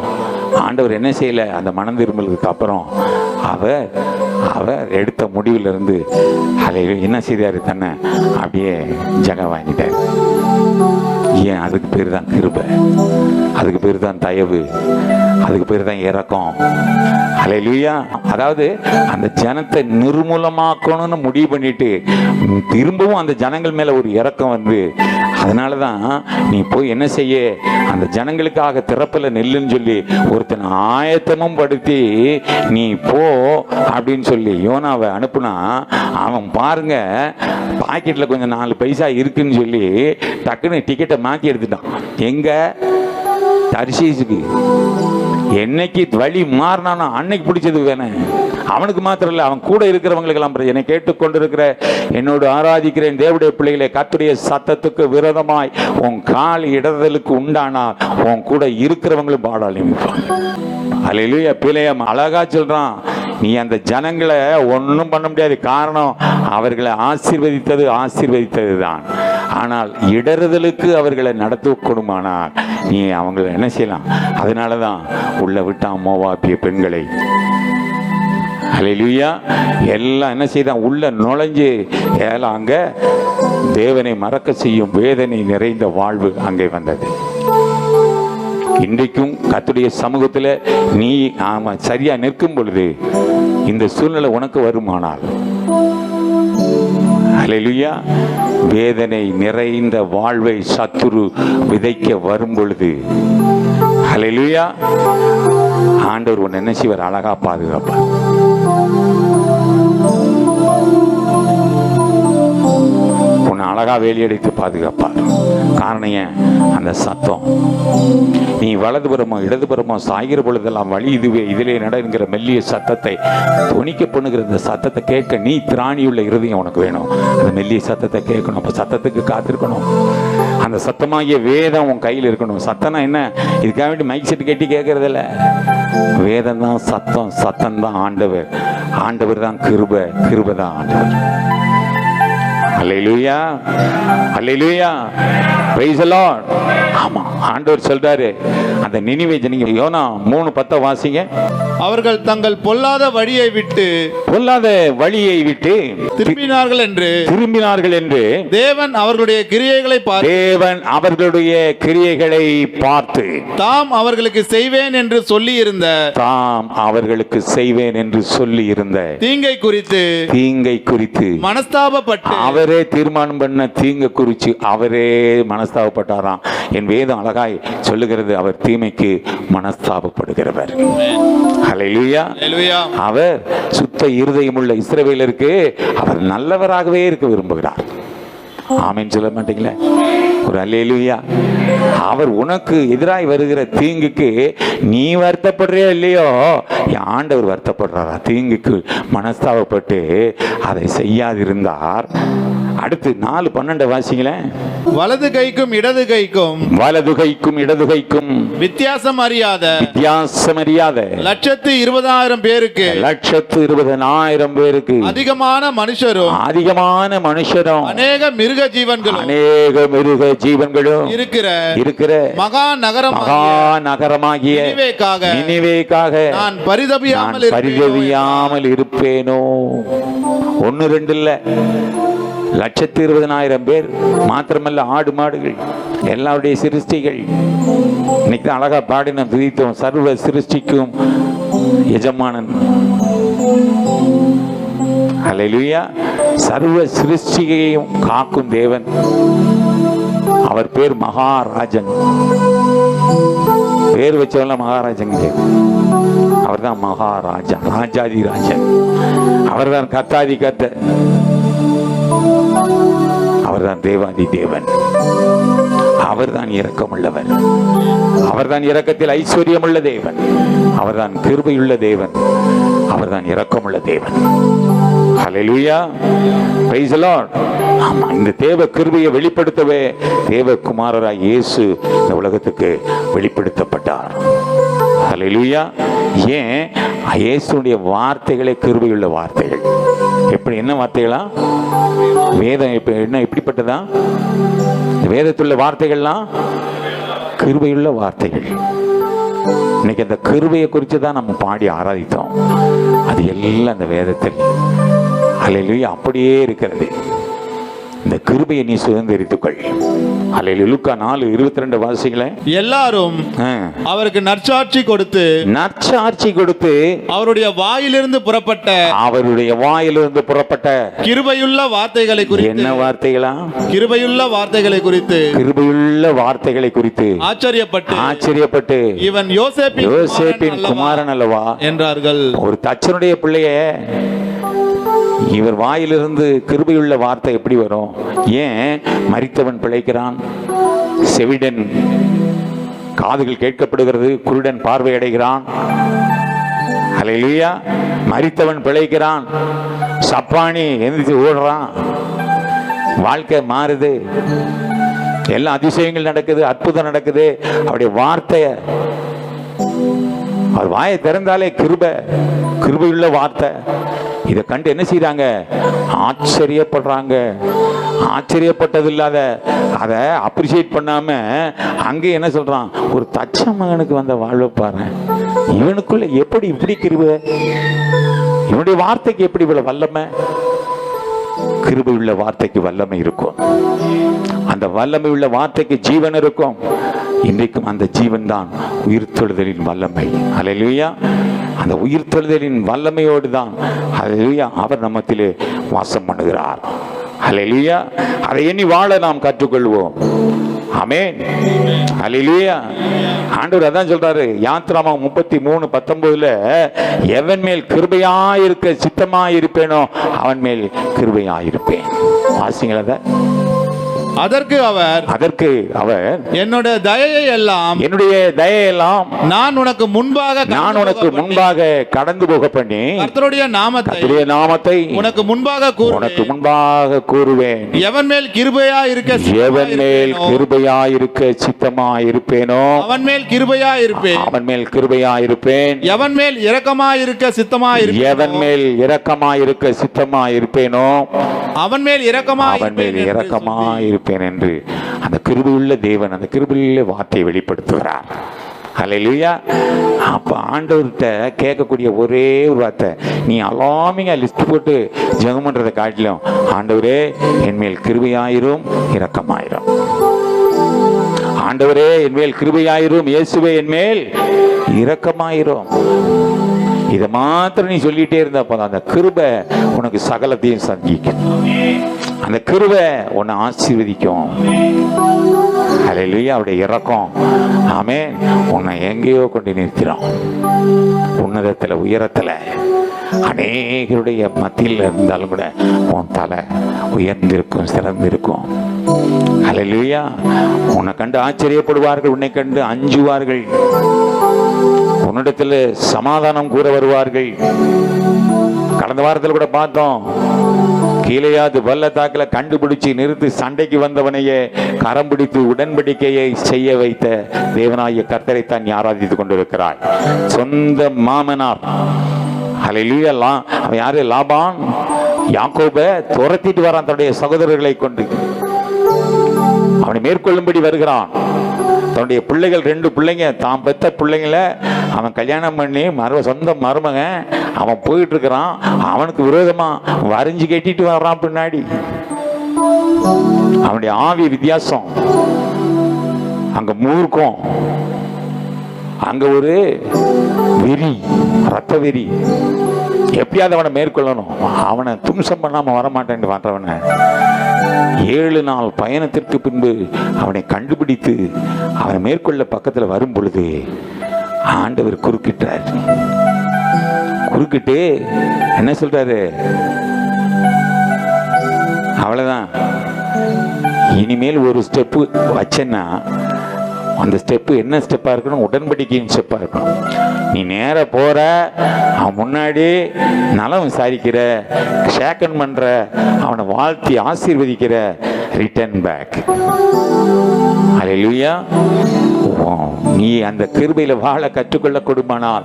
[SPEAKER 3] ஆண்டவர் என்ன செய்யல, அந்த மனம் திரும்பலுக்கு அப்புறம் அவர் அவர் எடுத்த முடிவிலிருந்து என்ன செய்தாரு, தன்னை அப்படியே ஜக வாங்கிட்டார். ஏன்? அதுக்கு பேர் தான் கிருபை, அதுக்கு பேர் தான் தயவு, அதுக்கு பேர் தான் இரக்கம். ஹல்லேலூயா. அதாவது அந்த ஜனத்தை நிர்மூலமாக்கணும்னு முடிவு பண்ணிட்டு திரும்பவும் அந்த ஜனங்கள் மேல ஒரு இரக்கம் வந்து, அதனாலதான் நீ போய் என்ன செய்ய, அந்த ஜனங்களுக்காக திறப்பில் நெல்லுன்னு சொல்லி ஒருத்தன் ஆயத்தமும் படுத்தி நீ போ அப்படின்னு சொல்லி யோனாவை அனுப்புனா, அவன் பாருங்க பாக்கெட்ல கொஞ்சம் 4 பைசா இருக்குன்னு சொல்லி டக்குன்னு டிக்கெட்டை மாற்றி எடுத்துட்டான். எங்க? தர்ஷீஸுக்கு. என்னைக்கு வழி மாறினானோ அன்னைக்கு பிடிச்சது வேணும். அவனுக்கு மாத்திரம் இல்லை, அவன் கூட இருக்கிறவங்களுக்கெல்லாம் என்னை கேட்டுக்கொண்டிருக்கிற என்னோடு ஆராதிக்கிறேன் தேவனுடைய பிள்ளைகளை, கர்த்தருடைய சத்தத்துக்கு விரோதமாய் உன் கால் இடதலுக்கு உண்டானால் உன் கூட இருக்கிறவங்களும் பாடாளி நிற்பாங்க. அல்லேலூயா. பிள்ளையம் அழகா சொல்றான், நீ அந்த ஜனங்களை ஒன்றும் பண்ண முடியாது. காரணம், அவர்களை ஆசீர்வதித்தது தான். ஆனால் இடறுதலுக்கு அவர்களை நடத்தக்கூடுமானால் நீ அவங்களை என்ன செய்யலாம்? அதனால தான் உள்ள விட்டான் மோவாபிய பெண்களை. அல்லேலூயா. எல்லாம் என்ன செய்தான்? உள்ள நுழைஞ்சு எல்லாம் அங்க தேவனை மறக்க செய்யும் வேதனை நிறைந்த வாழ்வு அங்கே வந்தது. இன்றைக்கும் கர்த்தருடைய சமூகத்தில் நீ சரியா நிற்கும் பொழுது இந்த சூழ்நிலை உனக்கு வருமானால், அல்லேலூயா, வேதனை நிறைந்த வாழ்வை சத்துரு விதைக்க வரும் பொழுது, அல்லேலூயா, ஆண்டவர் உன்னை என்ன செய்வார்? அழகா பாதுகாப்பார். உன்னை அழகா வேலியடைத்து பாதுகாப்பார். காரணம் ஏன்? அந்த சத்தம். நீ வலதுபுறமோ இடதுபுறமோ சாகிற பொழுதெல்லாம் வழி இதுவே, இதிலே நடங்கிற மெல்லிய சத்தத்தை துணிக்க பண்ணுகிற இந்த சத்தத்தை கேட்க நீ திராணியுள்ள இருதயம் உனக்கு வேணும். அந்த மெல்லிய சத்தத்தை கேட்கணும். அப்ப சத்தத்துக்கு காத்திருக்கணும். அந்த சத்தமாகிய வேதம் உன் கையில் இருக்கணும். சத்தம்னா என்ன? இதுக்காக வேண்டி மைக் செட் கட்டி கேட்கறதில்ல. வேதம் தான் சத்தம், சத்தம் தான் ஆண்டவர், ஆண்டவர் தான் கிருபை, கிருபை தான் ஆண்டவர். அல்லேலூயா, அல்லேலூயா, பிரைஸ் தி லார்ட். ஆமா, ஆண்டவர் சொல்றாரு அந்த நினிவே ஜனங்க, யோனா 3:10 வாசிங்க.
[SPEAKER 4] அவர்கள் தங்கள் பொல்லாத வழியை விட்டு திரும்பினார்கள் என்று தேவன் அவர்களுடைய கிரியைகளை பார்த்து தாம் அவர்களுக்கு செய்வேன் என்று சொல்லி இருந்த தீங்கை குறித்து மனஸ்தாபப்பட்டு
[SPEAKER 3] அவரே தீர்மானம் பண்ண தீங்கை குறித்து அவரே மனஸ்தாபப்பட்டாராம். என் வேதம் அழகாய் சொல்லுகிறது, அவர் தீமைக்கு மனஸ்தாபப்படுகிறவர். ஹல்லேலூயா. அவர் சுத்த இருதயமுள்ள இஸ்ரவேலருக்கு அவர் நல்லவராகவே இருக்க விரும்புகிறார். ஆமென் சொல்ல மாட்டீங்களே? ஒரு அல்லேலூயா. அவர் உனக்கு எதிராய் வருகிற தீங்குக்கு நீ வருத்தப்படுறியோ இல்லையோ, என் ஆண்டவர் வருத்தப்படுறாரா? தீங்குக்கு மனஸ்தாபப்பட்டு அதை செய்யாதிருந்தார். அடுத்து 4:12 வாசிங்களேன்.
[SPEAKER 4] வலது கைக்கும் இடது கைக்கும் வித்தியாசம் அறியாத 120,000 பேருக்கு அதிகமான மனுஷரும் அநேக மிருக ஜீவன்களும் இருக்கிற மகா நகரமாகிய நினிவேக்காக நான் பரிதபியாமல் இருப்பேனோ. 1-2 இல்ல, 120,000 பேர் மாத்திரமல்ல, ஆடு மாடுகள், எல்லாருடைய சிருஷ்டிகள். இன்னைக்கு தான் அழகா பாடின துதித்தோம், சர்வ சிருஷ்டிக்கும் எஜமானன். அல்லேலூயா. சர்வ சிருஷ்டியையும் காக்கும் தேவன். அவர் பேர் மகாராஜன். பேர் வச்சவங்கள மகாராஜன், அவர் தான் மகாராஜா, ராஜாதி ராஜன். அவர் தான் கர்த்தாதி கர்த்தர், அவர்தான் தேவாதி தேவன். அவர்தான் இரக்கமுள்ளவர், அவர்தான் இரக்கத்தில் ஐஸ்வர்யமுள்ள தேவன், அவர்தான் கிருபையுள்ள தேவன், அவர்தான் இரக்கமுள்ள தேவன். ஹல்லேலூயா, பிரைஸ் தி லார்ட். ஆமா, இந்த தேவ கிருபையை வெளிப்படுத்தவே தேவகுமாரராய் இயேசு இந்த உலகத்துக்கு வெளிப்படுத்தப்பட்டார். ஹல்லேலூயா. ஏன்? இயேசுடைய வார்த்தைகளே கிருபையுள்ள வார்த்தைகள். எப்படி? என்ன வார்த்தைகளா? வேதம் என்ன எப்படிப்பட்டதா? வேதத்துள்ள வார்த்தைகள்லாம் கிருபையுள்ள வார்த்தைகள்.
[SPEAKER 3] இன்னைக்கு அந்த கிருபையை குறித்து தான் நம்ம பாடி ஆராதித்தோம். அது எல்லாம் அந்த வேதத்தில் அல்லேலூயா அப்படியே இருக்கிறது. இந்த கிருபையை நீ சுதந்திரித்துக்கொள். அல்லேலூயா. லூக்கா 4:22 வாசிங்களே.
[SPEAKER 5] எல்லாரும் அவருக்கு நற்சாட்சி கொடுத்து அவருடைய வாயிலிருந்து புறப்பட்ட
[SPEAKER 3] கிருபையுள்ள வார்த்தைகளை குறித்து. என்ன வார்த்தைகளா?
[SPEAKER 5] கிருபையுள்ள வார்த்தைகளை குறித்து
[SPEAKER 3] ஆச்சரியப்பட்டு
[SPEAKER 5] இவன் யோசேப்பின்
[SPEAKER 3] குமாரன் அல்லவா
[SPEAKER 5] என்றார்கள்.
[SPEAKER 3] ஒரு தச்சனுடைய பிள்ளைய இவர் வாயிலிருந்து கிருபையுள்ள வார்த்தை எப்படி வரும்? ஏன் மரித்தவன் பிழைக்கிறான், செவிடன் காதுகள் கேட்கப்படுகிறது, குருடன் பார்வை அடைகிறான். அல்லேலூயா. மரித்தவன் பிழைக்கிறான், சப்பானி எந்திரிச்சு ஓடுறான், வாழ்க்கை மாறுது, எல்லா அதிசயங்கள் நடக்குது, அற்புதம் நடக்குது. அவருடைய வார்த்தைய அவர் வாயை திறந்தாலே கிருபையுள்ள வார்த்தை. இதை கண்டு என்ன செய்றாங்க? ஆச்சரியப்படுறாங்க. ஆச்சரியப்பட்டது இல்லாத அதை அப்ரிஷியேட் பண்ணாம அங்கே என்ன சொல்றான்? ஒரு தச்ச மகனுக்கு வந்த வாழ்வை பாரு, இவனுக்குள்ள எப்படி இப்படி கிருபை, இவனுடைய வார்த்தைக்கு எப்படி இவ்வளவு வல்லமை? கிருபை உள்ள வார்த்தைக்கு வல்லமை இருக்கும். அந்த வல்லமை உள்ள வார்த்தைக்கு ஜீவன் இருக்கும். இன்றைக்கும் அந்த ஜீவன் தான் உயிர்த்தெழுதலின் வல்லமை. அல்லேலூயா. அந்த உயிர்த்தெழுதலின் வல்லமையோடு தான் அல்லேலூயா அவர் நம்மத்திலே வாசம் பண்ணுகிறார். அல்லேலூயா. அதை எண்ணி வாழ நாம் கற்றுக்கொள்வோம். ஆமென். அல்லேலூயா. ஆண்டவர் அதான் சொல்றாரு யாத்ராகமம் 33:19 எவன் மேல் கிருபையாயிருக்க சித்தமாயிருப்பேனோ அவன் மேல் கிருபையாயிருப்பேன். வாசிங்களா?
[SPEAKER 5] அதற்கு அவர் என்னுடைய தயையை எல்லாம் நான் உனக்கு முன்பாக கடந்து போக பண்ணி கர்த்தருடைய நாமத்தை உனக்கு முன்பாக கூறுவேன். எவன் மேல் கிருபையா இருக்க சித்தமாயிருப்பேனோ அவன் மேல் கிருபையா இருப்பேன். எவன் மேல் இரக்கமாயிருக்க சித்தமாயிருப்பேனோ அவன் மேல் இரக்கமாயிருப்பேன் என்று அந்த கிருபையுள்ள தேவன் அந்த கிருபையுள்ள வார்த்தையை வெளிப்படுத்துகிறார். அல்லேலூயா. அப்ப ஆண்டவர்கிட்ட கேட்கக்கூடிய ஒரே ஒரு வார்த்தை, நீ அலாமிங்க லிஸ்ட் போட்டு ஜெபம் பண்றதை காட்டிலும், ஆண்டவரே என் மேல் கிருபையாயிரும் இரக்கமாயிரும், ஆண்டவரே என் மேல் கிருபையாயிரும், இயேசுவே என் மேல் இரக்கமாயிரும். இதை மாத்திரம் நீ சொல்லிட்டே இருந்த போதும் அந்த கிருபை உனக்கு சகலத்தையும் சந்திக்கும். அந்த கிருபை உன்னை ஆசீர்வதிக்கும். அல்லேலூயா. அவருடைய இரக்கம் ஆமென் உன்னை எங்கேயோ கொண்டு நிறுத்திடும். உன்னதத்துல உயரத்துல அநேகருடைய மத்தியில் இருந்தாலும் கூட உன் தலை உயர்ந்திருக்கும், சிறந்திருக்கும். அல்லேலூயா. உன்னை கண்டு ஆச்சரியப்படுவார்கள், உன்னை கண்டு அஞ்சுவார்கள், உன்னிடத்தில் சமாதானம் கூற வருவார்கள். கடந்த வாரத்தில் கூட பார்த்தோம், கீழையாது பள்ளத்தாக்கில் கண்டுபிடிச்சு நிறுத்தி சண்டைக்கு வந்தவனையே கரம் பிடித்து உடன்படிக்கையை செய்ய வைத்த தேவனாகிய கர்த்தரை தான் ஆராதித்துக் கொண்டிருக்கிறாய். சொந்த மாமனார் அல்லேலூயா. அவன் யாரு? லாபான் யாக்கோபை துரத்திட்டு வரான் தன்னுடைய சகோதரர்களை கொண்டு. அவனை மேற்கொள்ளும்படி வருகிறான். தன்னுடைய பிள்ளைகள் 2 பிள்ளைங்க, தான் பெற்ற பிள்ளைங்களை அவன் கல்யாணம் பண்ணி சொந்த மருமகன் அவன் போயிட்டு இருக்கிறான். அவனுக்கு விரோதமா வரைஞ்சு கட்டிட்டு வர்றான் பின்னாடி. அவனுடைய ஆவி வித்தியாசம், அங்க மூர்க்கம், அங்க ஒரு வெறி, ரத்த வெறி. எப்படியாவது அவனை மேற்கொள்ளணும், அவனை தும்சம் பண்ணாம வரமாட்டேன்னு வர்றவனை 7 நாள் பயணத்திற்கு பின்பு அவனை கண்டுபிடித்து அவனை மேற்கொள்ள பக்கத்தில் வரும் பொழுது ஆண்டவர் குறுக்கிட்டார். குறுக்கிட்டு என்ன சொல்றாரு? அவ்வளவுதான், இனிமேல் ஒரு ஸ்டெப்பு வச்சேன்னா அந்த ஸ்டெப்பு என்ன ஸ்டெப்பா இருக்கணும்? உடன்படிக்கையின் ஸ்டெப்பா இருக்கணும். நீ நேர போற, அவன் முன்னாடி நலம் விசாரிக்கிற, ஷேக்கன் பண்ற, அவனை வாழ்த்தி ஆசீர்வதிக்கிற, ரிட்டர்ன் பேக். அல்லேலூயா. நீ அந்த கிருபையில வாழ கற்றுக்கொள்ள கொடுமானால்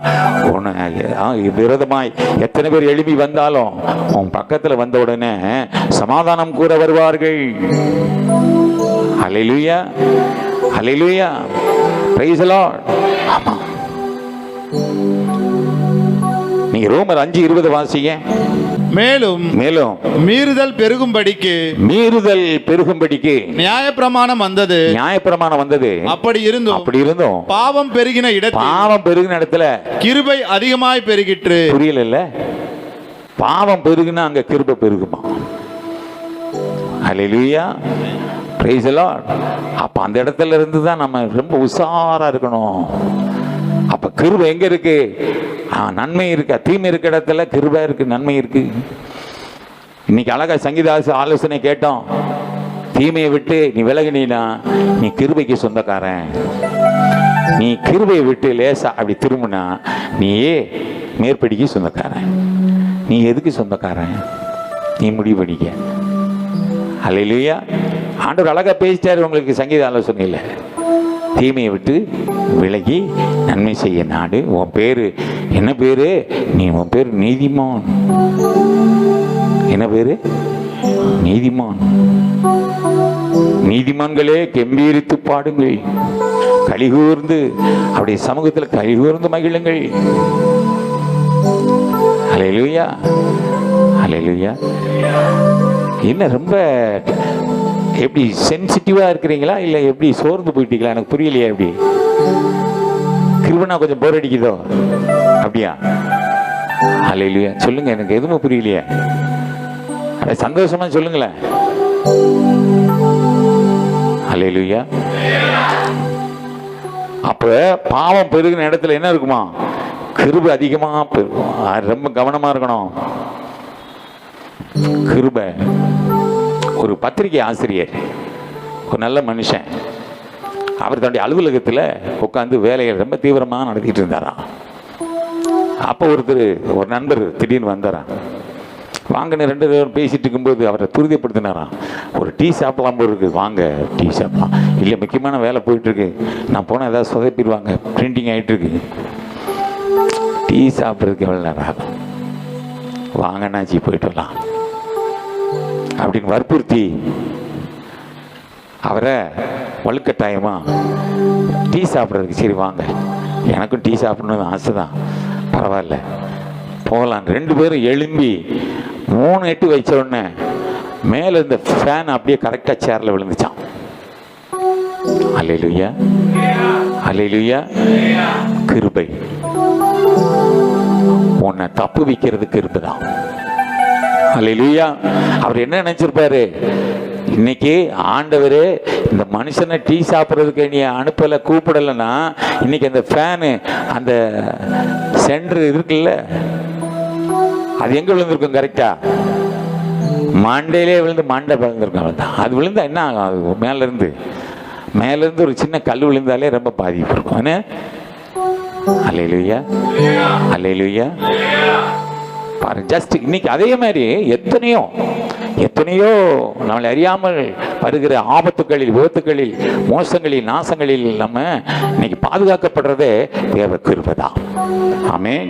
[SPEAKER 5] விரோதமாய் எத்தனை பேர் எழுப்பி வந்தாலும் உன் பக்கத்துல வந்த உடனே சமாதானம் கூற வருவார்கள். அல்லேலூயா. அல்லேலூயா. Praise the Lord. ஆமா, நீங்க ரோமர் 5:20 வாசிங்க.
[SPEAKER 6] மேலும்
[SPEAKER 5] மேலும்
[SPEAKER 6] மீறுதல் பெருகும்படிக்கு
[SPEAKER 5] மீறுதல் பெருகும்படிக்கு
[SPEAKER 6] நியாயப்பிரமாணம் வந்தது.
[SPEAKER 5] நியாயப்பிரமாணம் வந்தது.
[SPEAKER 6] அப்படி இருந்தும் பாவம் பெருகின
[SPEAKER 5] இடத்துல
[SPEAKER 6] கிருபை அதிகமாய் பெருகிற்று.
[SPEAKER 5] புரியல? பாவம் பெருகுனா அங்க கிருபை பெருகுமா? ஹல்லேலூயா, பிரைஸ் தி லார்ட். அப்ப அந்த இடத்துல இருந்து தான் நம்ம ரொம்ப உஷாரா இருக்கணும். அப்ப கிருபை எங்க இருக்கு? நன்மை இருக்கா? தீமை இருக்க இடத்துல கிருபை இருக்கு, நன்மை இருக்கு. இன்னைக்கு அழகா சங்கீதாசு ஆலோசனை கேட்டோம். தீமையை விட்டு நீ விலகினா நீ கிருபைக்கு சொந்தக்காரன். நீ கிருபையை விட்டு லேசா அப்படி திரும்பினா நீயே மேற்படிக்கு சொந்தக்காரன். நீ எதுக்கு சொந்தக்காரன்? நீ முடிவு பண்ணிக்க. அல்லேலூயா. ஆண்டவர் அழகா பேசிட்டாரு உங்களுக்கு சங்கீத ஆலோசனையில். தீமையை விட்டு விலகி நன்மை செய்ய நாடு. உன் பேரு என்ன பேரு? உன் பேரு நீதிமான். என்ன பேரு? நீதிமான். நீதிமான்களே கெம்பீரித்து பாடுங்கள், கலிகூர்ந்து அவருடைய சமூகத்தில் கலிகூர்ந்து மகிழுங்கள். அல்லேலூயா, அல்லேலூயா. என்ன ரொம்ப எப்படி சென்சிட்டிவா இருக்கிறீங்களா இல்லை எப்படி சோர்ந்து போயிட்டீங்களா? எனக்கு புரியலையா? எப்படி கிருபனா கொஞ்சம் போர் அடிக்குதோ? அப்படியா? அல்லேலூயா. சொல்லுங்க, எனக்கு எதுவும் புரியலையே. சந்தோஷமா சொல்லுங்களேன். அல்லேலூயா. அப்ப பாவம் பெருகின இடத்துல என்ன இருக்குமா? கிருபை அதிகமா பெருகும். ரொம்ப கவனமா இருக்கணும். கிருபை. ஒரு பத்திரிகை ஆசிரியர், ஒரு நல்ல மனுஷன், அவர் தன்னுடைய அலுவலகத்தில் உட்காந்து வேலையை ரொம்ப தீவிரமாக நடத்திட்டு இருந்தாராம். அப்போ ஒரு நண்பர் திடீர்னு வந்தாராம். வாங்கன்னு 2 பேரும் பேசிட்டு இருக்கும்போது அவரை துரிதப்படுத்தினாராம். ஒரு டீ சாப்பிடலாம் போல இருக்கு, வாங்க டீ சாப்பிடலாம். இல்லை, முக்கியமான வேலை போயிட்டு இருக்கு, நான் போனால் ஏதாவது சொதப்பிடுவாங்க, பிரிண்டிங் ஆகிட்டு இருக்கு, டீ சாப்பிட்றதுக்கு எவ்வளோ நேரம் ஆகும், வாங்கன்னாச்சி போயிட்டு வரலாம் அப்படின்னு வற்புறுத்தி அவரை வலுக்கட்டாயமா டீ சாப்பிட்றதுக்கு, சரி வாங்க, எனக்கும் டீ சாப்பிடணும்னு ஆசை தான், பரவாயில்ல போகலாம். 2 பேரும் எழும்பி 3 எட்டு வச்ச உடனே மேலே இந்த ஃபேன் அப்படியே கரெக்டாக சேரில் விழுந்துச்சான். அல்லேலூயா, அல்லேலூயா. கிருபை உன்னை தப்பு வைக்கிறது கிருபை தான். அல்லேலூயா. அவர் என்ன நினைச்சிருப்பாரு? இன்னைக்கு ஆண்டவர் இந்த மனுஷனை டீ சாப்பிட்றதுக்கு நீ அனுப்பலை, கூப்பிடலைன்னா இன்னைக்கு அந்த ஃபேனு அந்த சென்டர் இருக்குல்ல, அது எங்க விழுந்திருக்கும்? கரெக்டா மண்டையிலே விழுந்து மண்டை விழுந்திருக்கும். அவ்வளோதான். அது விழுந்தா என்ன ஆகும்? அது மேலேருந்து ஒரு சின்ன கல் விழுந்தாலே ரொம்ப பாதிப்பு இருக்கும். என்ன? அல்லேலூயா, அல்லேலூயா. பாருங்க, ஜஸ்ட் இன்னைக்கு அதே மாதிரி எத்தனையோ நம்மளை அறியாமல் வருகிற ஆபத்துகளில், விபத்துகளில், மோசங்களில், நாசங்களில் நம்ம இன்னைக்கு பாதுகாக்கப்படுறதே தேவ கிருபை தான். ஆமென்.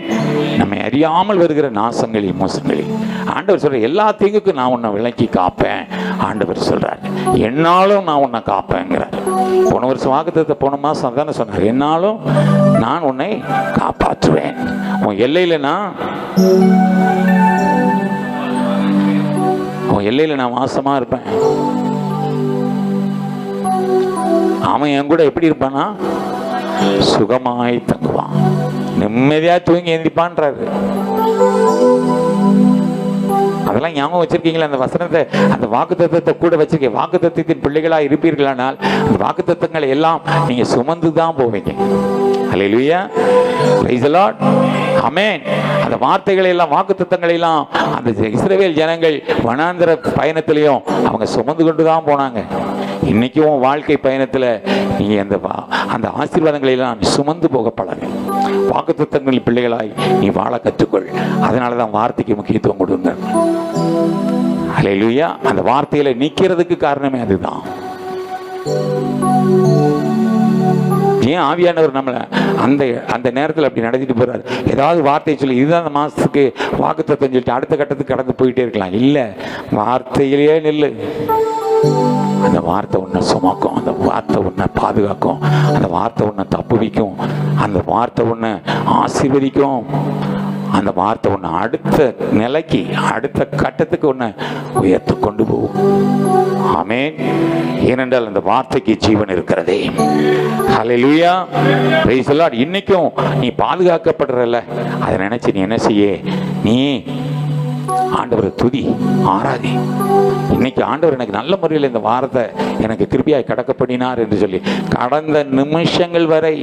[SPEAKER 5] நம்மை அறியாமல் வருகிற நாசங்களில், மோசங்களில் ஆண்டவர் சொல்ற எல்லா தீங்குக்கும் நான் உன்னை விலக்கி காப்பேன். ஆண்டவர் சொல்றார், என்னாலும் நான் உன்னை காப்பேங்கிறார். போன வருஷம் வாக்குத்தத்தத்தை போன மாசம் தானே சொன்னார், என்னாலும் நான் உன்னை காப்பாற்றுவேன். உன் எல்லையில நான் வாசமா இருப்பேன். அவன் என் கூட எப்படி இருப்பானா? சுகமாய் தங்குவான், நிம்மதியா தூங்கி எந்திப்பான்றாரு. அதெல்லாம் ஞாபகம் வச்சிருக்கீங்களா? அந்த வசனத்தை, அந்த வாக்குத்தத்தத்தை கூட வச்சிருக்கீங்க. வாக்குத்தத்தத்தின் பிள்ளைகளா இருப்பீர்களானால் அந்த வாக்குத்தத்தங்களை எல்லாம் நீங்க சுமந்து தான் போவீங்க. அல்லேலூயா, பிரைஸ் தி லார்ட், ஆமென். அந்த வார்த்தைகளை எல்லாம், வாக்குத்தத்தங்களை எல்லாம் அந்த இஸ்ரவேல் ஜனங்கள் வனாந்திர பயணத்திலையும் அவங்க சுமந்து கொண்டு தான் போனாங்க. இன்னைக்கும் வாழ்க்கை பயணத்தில் நீங்க அந்த ஆசீர்வாதங்களை எல்லாம் சுமந்து போக பழகு. வாக்குத்தத்தங்களின் பிள்ளைகளாய் நீ வாழ கற்றுக்கொள். அதனால தான் வார்த்தைக்கு முக்கியத்துவம் கொடுங்க. அல்லேலூயா. அந்த வார்த்தையில நிக்கிறதுக்கு காரணமே அதுதான். ஏன் ஆவியானவர் நம்மளை அந்த நேரத்தில் அப்படி நடத்திட்டு போறாரு? ஏதாவது வார்த்தையை சொல்லி இதுதான் அந்த மாசத்துக்கு வாக்குத்தத்தம் சொல்லிட்டு அடுத்த கட்டத்துக்கு கடந்து போயிட்டே இருக்கலாம். இல்லை, வார்த்தையிலேயே நில்லு. அந்த வார்த்தை உன்னை சுமக்கும், அந்த வார்த்தை உன்னை பாதுகாக்கும், அந்த வார்த்தை உன்னை தப்புவிக்கும், அந்த வார்த்தை உன்னை ஆசீர்வதிக்கும், அந்த வார்த்தை உன்னை அடுத்த நிலைக்கு அடுத்த கட்டத்துக்கு உன்னை உயர்த்து கொண்டு போகும். ஆமென். ஏனென்றால் அந்த வார்த்தைக்கு ஜீவன் இருக்கிறதே. ஹல்லேலூயா. Praise the Lord. இன்னைக்கும் நீ பாதுகாக்கப்படுறல, அதை நினைச்சு நீ என்ன செய்ய, நீ ஆண்டவரை துதி, ஆராதி. இன்னைக்கு ஆண்டவர் எனக்கு நல்ல முறையில் இந்த வாரத்தை எனக்கு கிருபையாய் கடக்க பண்ணினார் என்று சொல்லி கடந்த நிமிஷங்கள் வரை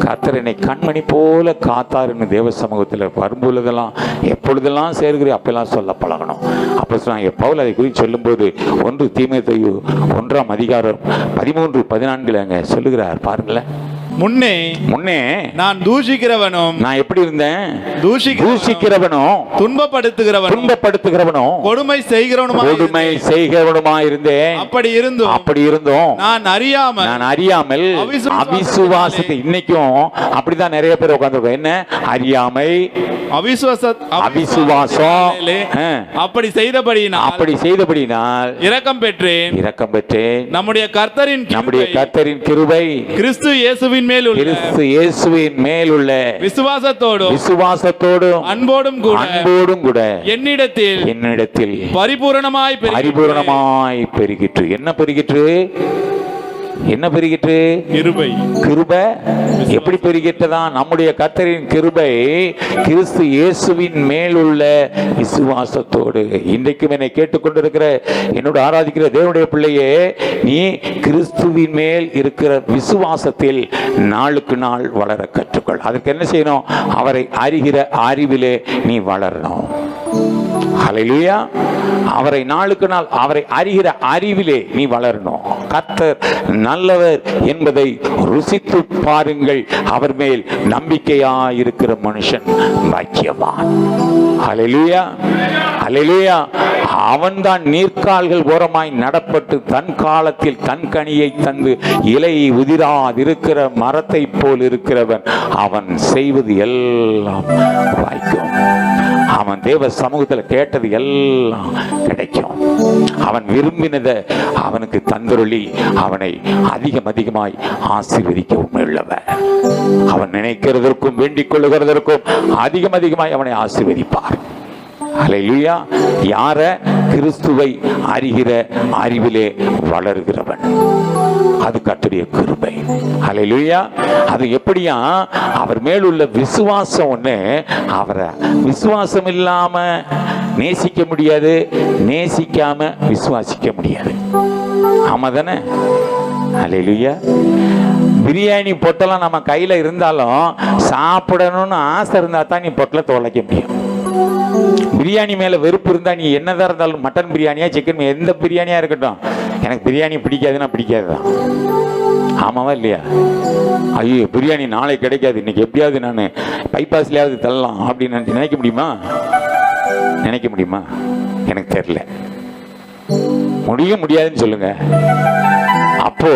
[SPEAKER 5] கர்த்தர் என்னை கண்மணி போல காத்தார் என்று தேவ சமூகத்தில் வரும்பொழுதெல்லாம் எப்பொழுதெல்லாம் சேர்கிறேன் அப்பெல்லாம் சொல்ல பழகணும். அப்போ பவுல் அதை குறித்து சொல்லும்போது 1 தீமோத்தேயு 1:13-14 அங்க சொல்லுகிறார் பாருங்களேன். முன்னே நான் தூஷிக்கிறவனும், நான் எப்படி இருந்தேன், தூஷிக்கிறவனும், துன்பப்படுத்துகிறவனும், கொடுமை செய்கிறவனுமா இருந்தேன். அப்படி இருந்தும் நான் அறியாமல் அவிசுவாசத்தை, இன்னைக்கும் அப்படிதான் நிறைய பேர் உட்கார்ந்திருக்கோம். என்ன அறியாமை, அவிசுவாசம். அப்படி செய்தபடியினால் இரக்கம் பெற்றேன். நம்முடைய கர்த்தரின் கிருபை கிறிஸ்து இயேசுவின் மேலுள்ள விசுவாசத்தோடும் அன்போடும் கூட என்னிடத்தில் பரிபூரணமாய் பெருகிற்று. என்ன பெருகிற்று? கிருபை. எப்படி பெருகிட்டதா? நம்முடைய கர்த்தரின் கிருபை கிறிஸ்து இயேசுவின் மேலுள்ள விசுவாசத்தோடு. இன்றைக்கும் என்னை கேட்டுக்கொண்டிருக்கிற என்னோட ஆராதிக்கிற தேவனுடைய பிள்ளையே, நீ கிறிஸ்துவின் மேல் இருக்கிற விசுவாசத்தில் நாளுக்கு நாள் வளர கற்றுக்கொள். அதற்கு என்ன செய்யணும்? அவரை அறிகிற அறிவிலே நீ வளரணும். ஹல்லேலூயா. அவரை நாளுக்கு நாள் அவரை அறிகிற அறிவிலே நீ வளரணும். கர்த்தர் நல்லவர் என்பதை ருசித்து பாருங்கள். அவர் மேல் நம்பிக்கையாயிருக்கிற மனுஷன் பாக்கியவான். ஹல்லேலூயா, ஹல்லேலூயா. அவன்தான் நீர்க்கால்கள் ஓரமாய் நடப்பட்டு தன் காலத்தில் தன் கனியை தந்து இலையை உதிராதிருக்கிற மரத்தை போல் இருக்கிறவன். அவன் செய்வது எல்லாம் வாய்க்கும். அவன் தேவ சமூகத்தில் கேட்டது எல்லாம் கிடைக்கும். அவன் விரும்பினதை அவனுக்கு தந்தருளி அவனை அதிகமாய் ஆசீர்வதிக்க உண்மையுள்ளவர். அவன் நினைக்கிறதற்கும் வேண்டிக் கொள்ளுகிறதற்கும் அதிகமாய் அவனை ஆசீர்வதிப்பார். ஹல்லேலூயா. யார? கிறிஸ்துவை அறிகிற அறிவிலே வளர்கிறவன். அது கர்த்தருடைய கிருபை. ஹல்லேலூயா. அது எப்படியா? அவர் மேலுள்ள விசுவாசம் ஒண்ணு. அவரை விசுவாசம் இல்லாம நேசிக்க முடியாது, நேசிக்காம விசுவாசிக்க முடியாது. ஆமா தானே? ஹல்லேலூயா. பிரியாணி பொட்டெல்லாம் நம்ம கையில இருந்தாலும் சாப்பிடணும்னு ஆசை இருந்தா தான் நீ பொட்டலை தொலைக்க முடியும். பிரியாணி மேல வெறுப்பு இருந்தா நீ என்னதான் இருந்தாலும், மட்டன் பிரியாணியா சிக்கன் எந்த பிரியாணியா இருக்கட்டும், எனக்கு பிரியாணி பிடிக்காதுன்னா பிடிக்காதுதான். ஆமாவா இல்லையா? ஐயோ பிரியாணி நாளை கிடைக்காது, இன்னைக்கு எப்படியாவது நான் பைபாஸ்லயாவது தள்ளலாம் அப்படின்னு நினைக்க முடியுமா? எனக்கு தெரியல. முடியாதுன்னு சொல்லுங்க. அப்போ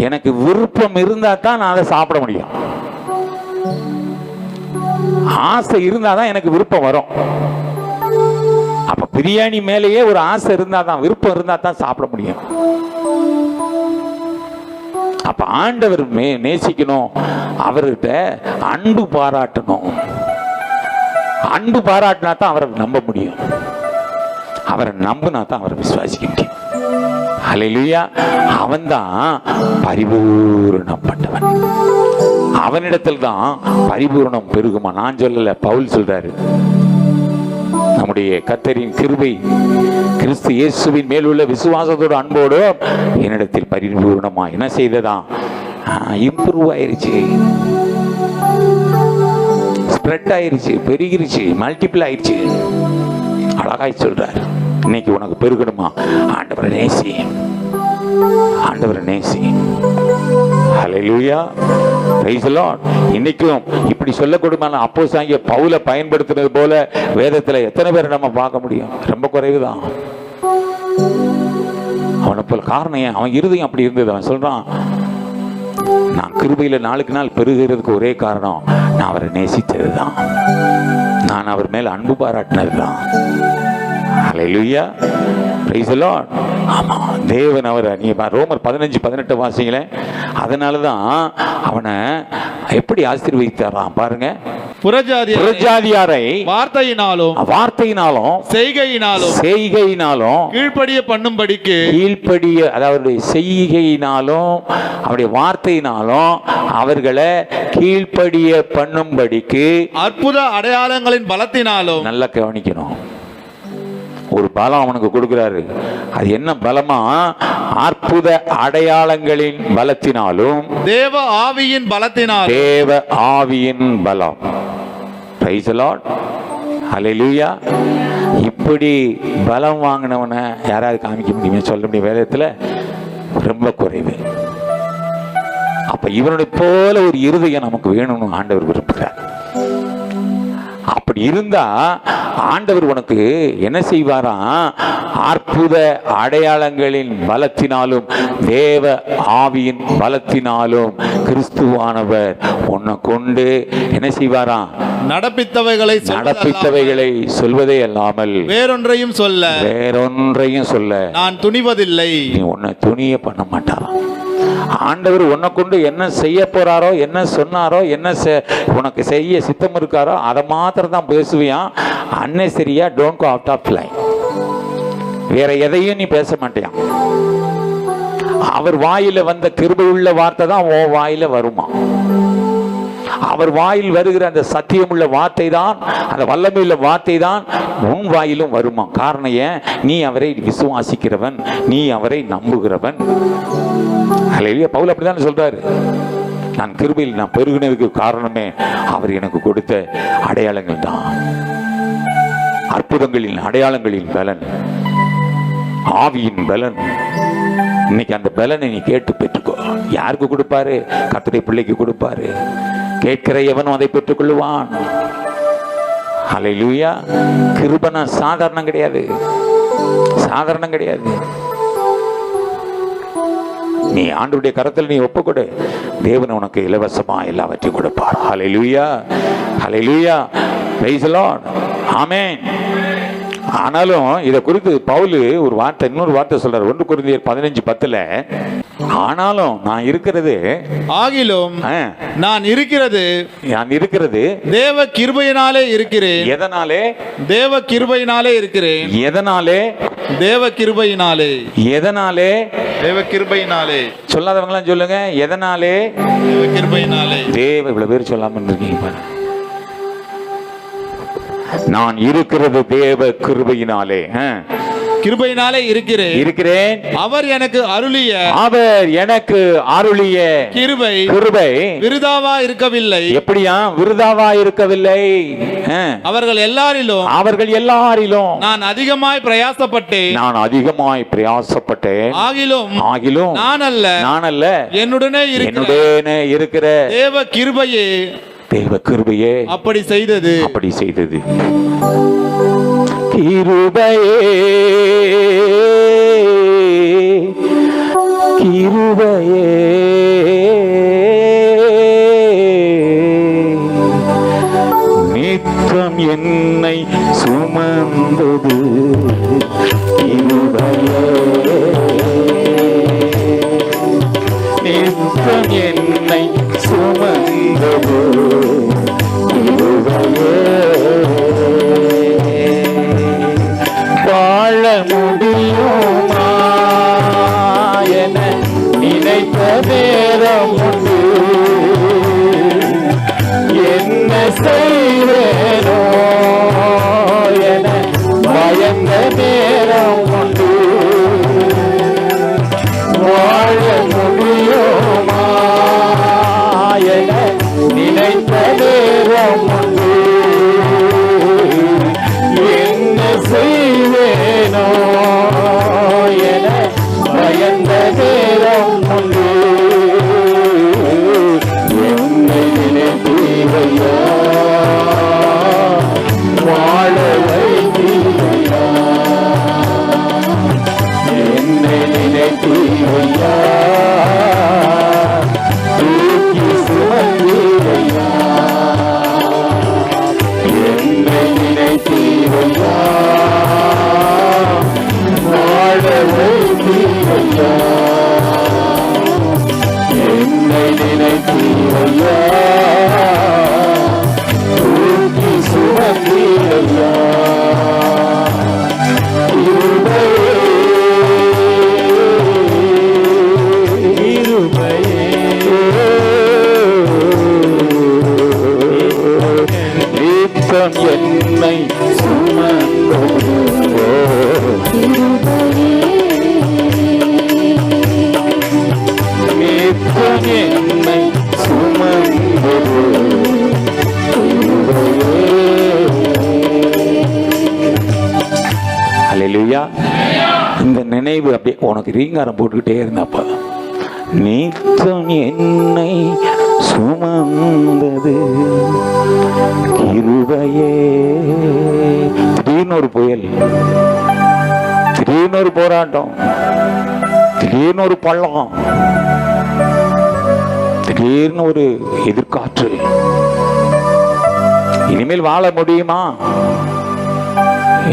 [SPEAKER 5] எனக்கு விருப்பம் இருந்தா தான் நான் அதை சாப்பிட முடியும். ஆசை இருந்தாதான் எனக்கு விருப்பம் வரும். அப்ப பிரியாணி மேலேயே ஒரு ஆசை இருந்தாதான், விருப்பம் இருந்தா தான் சாப்பிட முடியும். அப்ப ஆண்டவர் நேசிக்கணும், அவர்கிட்ட அன்பு பாராட்டணும். அன்பு பாராட்டினா தான் அவரை நம்ப முடியும். அவரை நம்பினா தான் அவரை விசுவாசிக்க முடியும். ஹல்லேலூயா. அவன் தான் பரிபூரணப்பட்டவன். அவனிடத்தில் தான் பரிபூரணம் பெருகுமா. நான் சொல்லல, பவுல் சொல்றாரு. நம்முடைய கர்த்தரின் கிருபை கிறிஸ்து இயேசுவின் மேலுள்ள விசுவாசத்தோடு அன்போடு என்னிடத்தில் பரிபூரணமா என்ன செய்ததா? இம்ப்ரூவ் ஆயிருச்சு, ஸ்ப்ரெட் ஆயிருச்சு, பெருகிருச்சு, மல்டிபிள் ஆயிருச்சு. அழகாய் சொல்றாரு. இன்னைக்கு உனக்கு பெருகணுமா? ஆண்டவரை நேசி, ஆண்டவரை நேசி. ஹல்லேலூயா. Praise the Lord. இன்னைக்கும் இப்படி சொல்லக்கூடுமான அப்போஸ்தலனாகிய பவுலை பயன்படுத்துறது போல வேதத்துல எத்தனை பேரை நம்ம பார்க்க முடியும்? ரொம்ப குறைவுதான். அவனை போல காரணம் ஏன்? அவன் இருதயம் அப்படி இருந்தது. அவன் சொல்றான், நான் கிருபையில நாளுக்கு நாள் பெருகிறதுக்கு ஒரே காரணம் நான் அவரை நேசித்ததுதான், நான் அவர் மேல அன்பு பாராட்டினதுதான். ஹல்லேலூயா, பிரைஸ் தி லார்ட். ஆமா, தேவன் அவரை நீ ரோமர் 15:18 வாசிங்களே. அதனால தான் அவனை எப்படி ஆசீர்வதித்தாராம் பாருங்க. புறஜாதியாரை வார்த்தையினாலும் செய்கையினாலும் கீழ்ப்படிய அதாவது செய்கையினாலும் அவருடைய வார்த்தையினாலும் அவர்களை கீழ்ப்படிய பண்ணும்படிக்கு
[SPEAKER 6] அற்புத அடையாளங்களின் பலத்தினாலும்.
[SPEAKER 5] நல்லா கவனிக்கணும், ஒரு பலம் அவனுக்கு கொடுக்கிறாரு. அது என்ன பலமா? அற்புத அடையாளங்களின் பலத்தினாலும்
[SPEAKER 6] தேவ ஆவியின் பலத்தினாலும்.
[SPEAKER 5] தேவ ஆவியின் பலம். பிரைஸ் தி லார்ட், ஹல்லேலூயா. இப்படி பலம் வாங்கினவனை யாராவது காமிக்க முடியுமா? சொல்ல முடியும்? வேதத்தில் ரொம்ப குறைவு. அப்ப இவனுடைய போல ஒரு இருதயம் நமக்கு வேணும்னு ஆண்டவர் விரும்புகிறார். அப்படி இருந்தா ஆண்டவர் உனக்கு என்ன செய்வாராம்? அற்புத அடையாளங்களின் பலத்தினாலும் தேவ ஆவியின் பலத்தினாலும் கிறிஸ்துவானவர் உன்னை கொண்டு என்ன செய்வாராம்? நடப்பித்தவைகளை சொல்வதே அல்லாமல்
[SPEAKER 6] வேறொன்றையும் சொல்ல நான் துணிவதில்லை.
[SPEAKER 5] நீ உன்னை துணிய பண்ண மாட்டாராம். ஆண்டவர் உன்னை கொண்டு என்ன செய்ய போறாரோ, என்ன சொன்னாரோ, என்ன உனக்கு செய்ய சித்தம் இருக்காரோ அதை மாத்திரம் தான் பேசுவியான். Unnecessarily don't go out of line. வேற எதையும் நீ பேச மாட்டியான். அவர் வாயில வந்த கிருபை உள்ள வார்த்தை தான் உன் வாயில வருமா. அவர் வாயில் வருகிற அந்த சத்தியமுள்ள வார்த்தை தான், அந்த வல்லமையுள்ள வார்த்தை தான் உன் வாயிலும் வருமா. காரணம் ஏன்? நீ அவரை விசுவாசிக்கிறவன், நீ அவரை நம்புகிறவன். ஹல்லேலூயா. பவுல் அப்படிதான் சொல்றாரு, நான் கிருபையில் நான் பெருகினதுக்கு காரணமே அவர் எனக்கு கொடுத்த அடையாளங்கள் தான். அற்புதங்களின் அடையாளங்களின் பலன், ஆவியின் பலன். இன்னைக்கு அந்த பலனை நீ கேட்டு பெற்றுக்கோ. யாருக்கு கொடுப்பாரு? கர்த்தருடைய பிள்ளைக்கு கொடுப்பாரு. கேட்கிற எவனும் அதை பெற்றுக் கொள்ளுவான். ஹல்லேலூயா. கிருபை சாதாரணம் கிடையாது, சாதாரணம் கிடையாது. நீ ஆண்டவருடைய கரத்தில் நீ ஒப்புக்கொடு, தேவன் உனக்கு இலவசமா எல்லாவற்றையும் கொடுப்பார். ஹல்லேலூயா, ஹல்லேலூயா, பிரைஸ் தி லார்ட், ஆமென். ஆனாலும் இதை குறித்து பவுல் ஒரு வார்த்தை, இன்னொரு வார்த்தை சொல்றாரு. 1 கொரிந்தியர் 15:10 ஆனாலும் நான் இருக்கிறது,
[SPEAKER 6] ஆகிலும் நான் இருக்கிறது தேவ கிருபையினாலே இருக்கிறேன்.
[SPEAKER 5] எதனாலே?
[SPEAKER 6] தேவ கிருபையினாலே இருக்கிறேன்.
[SPEAKER 5] எதனாலே?
[SPEAKER 6] தேவ கிருபையினாலே.
[SPEAKER 5] எதனாலே?
[SPEAKER 6] தேவ கிருபையினாலே.
[SPEAKER 5] சொல்லாதவங்க எல்லாம் சொல்லுங்க, எதனாலே?
[SPEAKER 6] தேவ கிருபையினாலே.
[SPEAKER 5] தேவ இவ்வளவு பேர் சொல்லாம இருக்கீங்க. நான் இருக்கிறது தேவ கிருபையினாலே.
[SPEAKER 6] கிருபையினாலே இருக்கிறேன். அவர் எனக்கு அருளிய கிருபை விருதாவா இருக்கவில்லை.
[SPEAKER 5] எப்படியா விருதாவா இருக்கவில்லை?
[SPEAKER 6] அவர்கள் எல்லாரிலும் நான் அதிகமாய் பிரயாசப்பட்டேன். ஆகிலும் நான் அல்ல என்னுடனே
[SPEAKER 5] இருக்கிற தேவ கிருபையே
[SPEAKER 6] அப்படி செய்தது.
[SPEAKER 5] கிருபையே நித்தம் என்னை சுமந்தது. கிருபையே நித்தம் என்னை சுமந்தது. வாழ முடியுமா என நினைத்த நேரம் உண்டு. என்ன செய்வேனோ என பயந்த நேரம் உண்டு. வாழ முடியுமா என நினைத்த உனக்கு ரீங்காரம் போட்டுக்கிட்டே இருந்தப்ப நீத்தம் என்னை சுமந்தது கிருபையே. திடீர்னு ஒரு புயல், திடீர்னு ஒரு போராட்டம், திடீர்னு ஒரு பள்ளம், திடீர்னு ஒரு எதிர்காற்று. இனிமேல் வாழ முடியுமா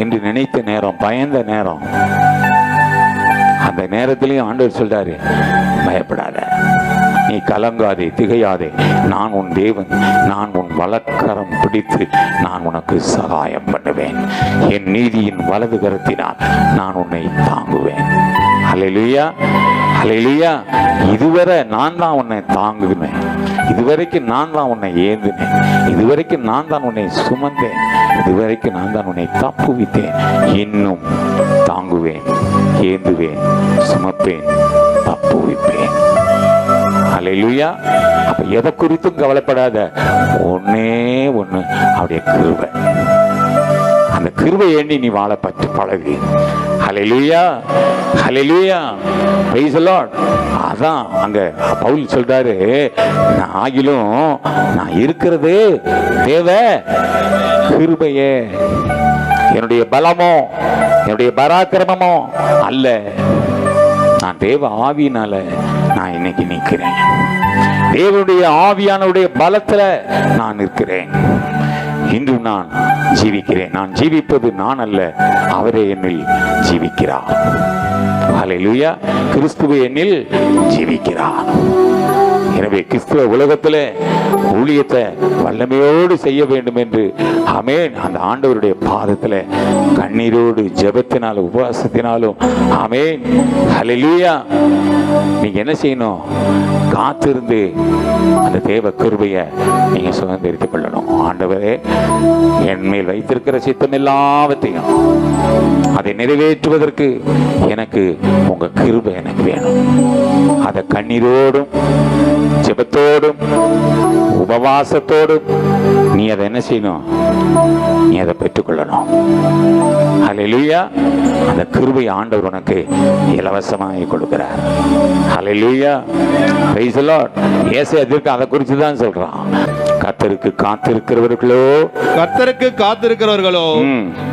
[SPEAKER 5] என்று நினைத்த நேரம், பயந்த நேரம். அந்த நேரத்திலையும் ஆண்டவர் சொல்றாரு, பயப்படாத, நீ கலங்காதே, திகையாதே, நான் உன் தேவன், நான் உன் வலக்கரம் பிடித்து நான் உனக்கு சகாயம் பண்ணுவேன், என் நீதியின் வலது கரத்தினால் நான் உன்னை தாங்குவேன். அல்லேலூயா, அல்லேலூயா. இதுவரை நான் தான் உன்னை தாங்குவேன், இதுவரைக்கும் நான் தான் உன்னை ஏந்தினேன், இதுவரைக்கும் நான் தான் உன்னை சுமந்தேன், இதுவரைக்கும் நான் தான் உன்னை தப்புவித்தேன், இன்னும் தாங்குவேன், ஏந்துவேன், சுமப்பேன், தப்புவிப்பேன். அல்லேலூயா. அப்ப எதை குறித்தும் கவலைப்படாத, ஒன்னே ஒண்ணு, அவருடைய கிருபை. அந்த கிருபை எண்ணி நீ வாழ பற்றி பழகு. அல்லேலூயா, அல்லேலூயா. Praise the Lord. அதான் அங்க பவுல் சொல்றாரு, நான் ஆகிலும் நான் இருக்கிறது தேவ கிருபையே, என்னுடைய பலமோ என்னுடைய பராக்கிரமமோ அல்ல, நான் தேவ ஆவியினால நான் இன்னைக்கு நிற்கிறேன், தேவனுடைய ஆவியானுடைய பலத்துல நான் நிற்கிறேன். இன்று நான் ஜீவிக்கிறேன், நான் ஜீவிப்பது நான் அல்ல, அவரே என்னில் ஜீவிக்கிறார். ஹல்லேலூயா. கிறிஸ்துவே என்னில் ஜீவிக்கிறார். எனவே கிறிஸ்துவ உலகத்துல ஊழியத்தை வல்லமையோடு செய்ய வேண்டும் என்று ஆமென் அந்த ஆண்டவருடைய பாதத்துல கண்ணீரோடு ஜெபத்தினாலும் உபவாசத்தினாலும் ஆமென் ஹல்லேலூயா நீங்க என்ன செய்யணும்? காத்திருந்து அந்த தேவ கிருபையை நீங்க சுதந்திரித்துக் கொள்ளணும். ஆண்டவரே, என் மேல் வைத்திருக்கிற சித்தம் எல்லாவற்றையும் அதை நிறைவேற்றுவதற்கு எனக்கு உங்க கிருபை எனக்கு வேணும். அதை கண்ணீரோடும் ஜெபத்தோடும் உபவாசத்தோடும் நீ அதை என்ன செய்யணும்? நீ அதை பெற்றுக்கொள்ளணும். ஹல்லேலூயா. அந்த கிருபை ஆண்டவர் உனக்கு இலவசமாக கொடுக்கிறார். ஹல்லேலூயா. Praise the Lord. ஏசாயா தீர்க்க அதை குறித்து தான் சொல்றான். கர்த்தருக்கு காத்திருக்கிறவர்களோ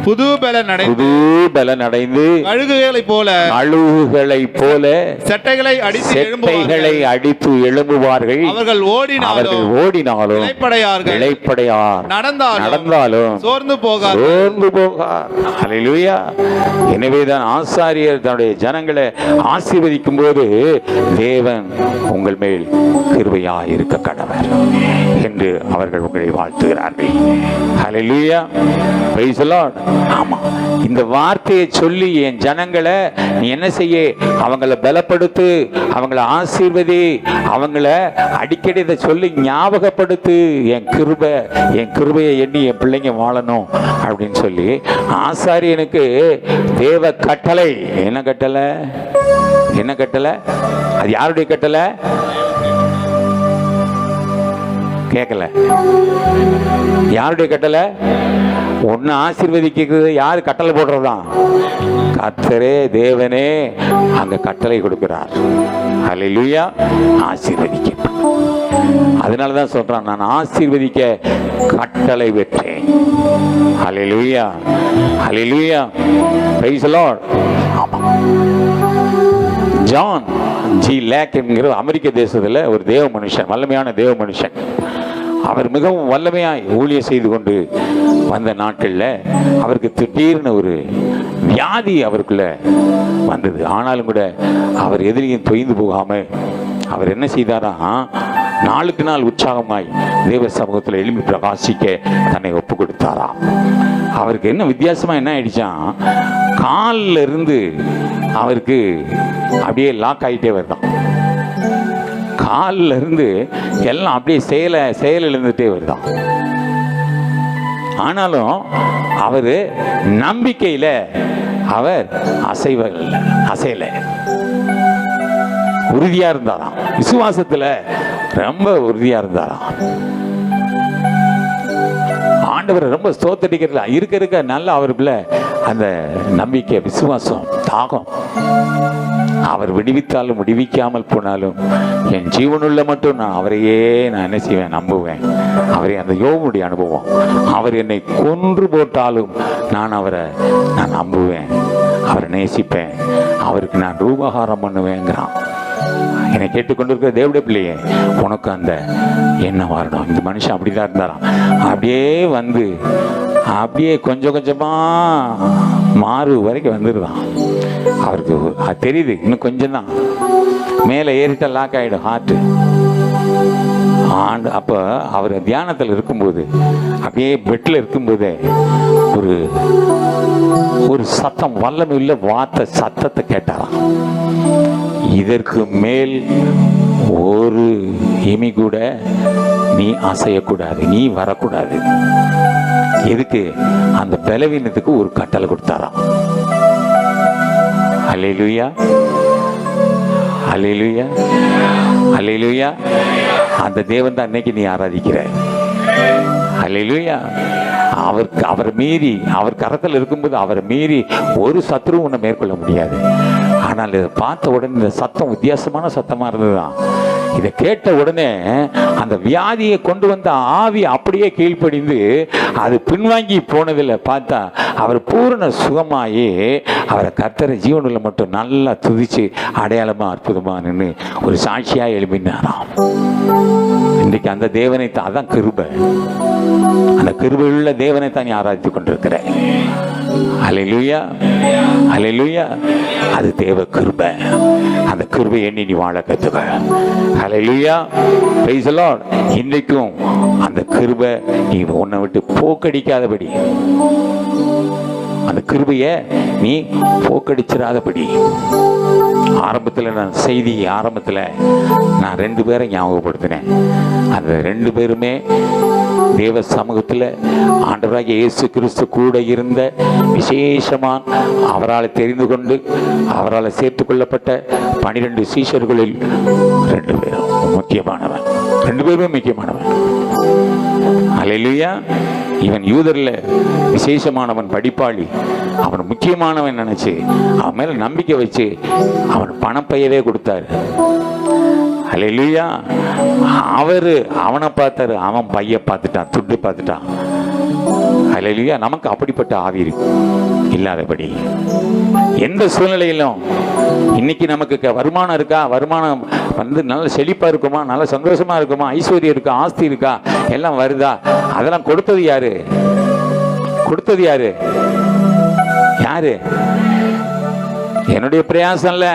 [SPEAKER 5] புது பலன் அடைந்து கழுகுகளைப் போல செட்டைகளை அடித்து எழும்புவார்கள். அவர்கள் ஓடினாலும் இளைப்படையார், நடந்தாலும் சோர்ந்து போகார். ஹல்லேலூயா. எனவேதான் ஆசாரியர் தன்னுடைய ஜனங்களை ஆசீர்வதிக்கும் போது தேவன் உங்கள் மேல் கிருபையாய் இருக்க கடவர் என்று அவர்கள் உங்களை வாழ்த்துகிறார்கள். ஹல்லேலூயா. Praise the Lord. ஆமா, இந்த வார்த்தையை சொல்லி என் ஜனங்களை நீ என்ன செய்ய? அவங்கள பலப்படுத்து, அவங்கள ஆசீர்வதி, அவங்கள அடிக்கடி இதை சொல்லி ஞாபகப்படுத்து. என் கிருபையை எண்ணி என் பிள்ளைங்க வாழணும் அப்படின்னு சொல்லி ஆசாரியனுக்கு தேவ கட்டளை. என்ன கட்டளை? என்ன கட்டளை? அது யாருடைய கட்டளை? கேட்கல. யாருடைய கட்டளை? ஒன்னு ஆசீர்வதிக்கிறது யாரு கட்டளை போடுறதுதான்? கர்த்தரே தேவனே அங்க கட்டளை கொடுக்கிறார். ஹல்லேலூயா. ஆசீர்வதிக்க. அதனாலதான் சொல்றான், நான் ஆசீர்வதிக்க கட்டளை பெற்றேன். ஹல்லேலூயா. ஹல்லேலூயா. Praise the Lord. ஆமா, ஜான் ஜி லேக் என்கிற அமெரிக்க தேசத்துல ஒரு தேவ மனுஷன், வல்லமையான தேவ மனுஷன். அவர் மிகவும் வல்லமையாய் ஊழியம் செய்து கொண்டு வந்த நாட்கள்ல அவருக்கு திடீர்னு ஒரு வியாதி அவருக்குள்ள வந்தது. ஆனாலும் கூட அவர் எதிரியும் தொய்ந்து போகாம அவர் என்ன செய்தாரா? நாளுக்கு நாள் உற்சாகமாய் தேவ சமூகத்தில் எழும்பி பிரகாசிக்க தன்னை ஒப்பு கொடுத்தாராம். அவருக்கு என்ன வித்தியாசமா என்ன ஆயிடுச்சான்? காலில் இருந்து அவருக்கு அப்படியே லாக் ஆகிட்டே வருதான். காலில் இருந்து எல்லாம் அப்படியே செயல் எழுந்துட்டே வருதான். ஆனாலும் அவர் நம்பிக்கையில அவர் அசையல, உறுதியா இருந்தாராம். விசுவாசத்துல ரொம்ப உறுதியா இருந்தாராம். ஆண்டவரை ரொம்ப ஸ்தோத்திரிக்கிறதுல இருக்க நல்லா அவருக்குள்ள அந்த நம்பிக்கை, விசுவாசம், தாகம் அவர் விடுவித்தாலும் விடுவிக்காமல் போனாலும் என் ஜீவனுள்ள மட்டும் நான் அவரையே நான் என்ன செய்வேன், நம்புவேன். அவரை அந்த யோபுடைய அனுபவம், அவர் என்னை கொன்று போட்டாலும் நான் அவரை நான் நம்புவேன், அவரை நேசிப்பேன், அவருக்கு நான் ரூபகாரம் பண்ணுவேங்கிறான். என்னை கேட்டுக்கொண்டிருக்கிற தேவடைய பிள்ளையே, உனக்கு அந்த எண்ணம் வரணும். இந்த மனுஷன் அப்படிதான் இருந்தாராம். அப்படியே வந்து அப்படியே கொஞ்சம் கொஞ்சமா மாறு வரைக்கும் வந்துடுதான். அவருக்கு அது தெரியுது, இன்னும் கொஞ்சம் தான் மேலே ஏறிட்டா லாக் ஆகிடும் ஹார்ட்டு. அப்போ அவர் தியானத்தில் இருக்கும்போது, அப்படியே பெட்டில் இருக்கும்போதே ஒரு ஒரு சத்தம், வல்லமையுள்ள வார்த்தை சத்தத்தை கேட்டாராம். இதற்கு மேல் ஒரு இமி கூட நீ அசையக்கூடாது, நீ வரக்கூடாது. எதுக்கு? அந்த பலவீனத்துக்கு ஒரு கட்டளை கொடுத்தாராம். அல்லேலூயா, அல்லேலூயா, அல்லேலூயா. அந்த தேவன் தான் இன்னைக்கு நீ ஆராதிக்கிற. அல்லேலூயா. அவர் மீறி, அவர் கரத்தில் இருக்கும்போது அவரை மீறி ஒரு சத்ருவும் உன்னை மேற்கொள்ள முடியாது. ஆனால் இதை பார்த்த உடனே இந்த சத்தம் வித்தியாசமான சத்தமா இருந்ததுதான். இதை கேட்ட உடனே அந்த வியாதியை கொண்டு வந்த ஆவி அப்படியே கீழ்ப்படிந்து அது பின்வாங்கி போனதில் பார்த்தா அவர் பூரண சுகமாயி அவரை கர்த்தரை ஜீவனுள்ள மட்டும் நல்லா துதிச்சு அடையாளமா அற்புதமா நின்று ஒரு சாட்சியா எழுப்பினாராம். இன்றைக்கு அந்த தேவனை தான், அதான் கிருபை, அந்த கிருபையுள்ள தேவனை தான் நீ ஆராதித்துக் கொண்டிருக்கிறேன். அல்லேலூயா, அல்லேலூயா. அது தேவ கிருபை. அந்த கிருபை எண்ணி நீ வாழ கத்துக்க. அல்லேலூயா, பிரைஸ் தி லார்ட். இன்றைக்கும் அந்த கிருபை நீ உன்னை விட்டு போக்கடிக்காதபடி, அந்த கிருபையை நீ போக்கடிச்சிடாதபடி. ஆரம்பத்தில் நான் செய்தி ஆரம்பத்தில் நான் 2 பேரை ஞாபகப்படுத்தினேன். அந்த 2 பேருமே தேவ சமூகத்தில் ஆண்டவராகிய இயேசு கிறிஸ்து கூட இருந்த விசேஷமான், அவரால் தெரிந்து கொண்டு அவரால் சேர்த்து கொள்ளப்பட்ட 12 சீஷர்களில் 2 பேரும் முக்கியமானவன். 2 பேருமே முக்கியமானவன். அல்லேலூயா. இவன் யூதர்ல விசேஷமானவன், படிப்பாளி, அவன் முக்கியமானவன் நினைச்சு அவன் மேல நம்பிக்கை வச்சு அவன் பணப்பையவே கொடுத்தாரு. அல்லேலூயா. அவனை பார்த்தாரு, அவன் பைய பார்த்துட்டான், துட்டு பார்த்துட்டான். அல்லேலூயா. நமக்கு அப்படிப்பட்ட ஆவி இல்லாதபடி எந்த சூழ்நிலையிலும் இன்னைக்கு நமக்கு வருமானம் இருக்கா, வருமானம் வந்து நல்ல செழிப்பா இருக்குமா, நல்ல சந்தோஷமா இருக்குமா, ஐஸ்வர்யம் இருக்கா, ஆஸ்தி இருக்கா, எல்லாம் வருதா, அதெல்லாம் கொடுத்தது யாரு? கொடுத்தது யாரு? யாரு? என்னுடைய பிரயாசம் இல்ல.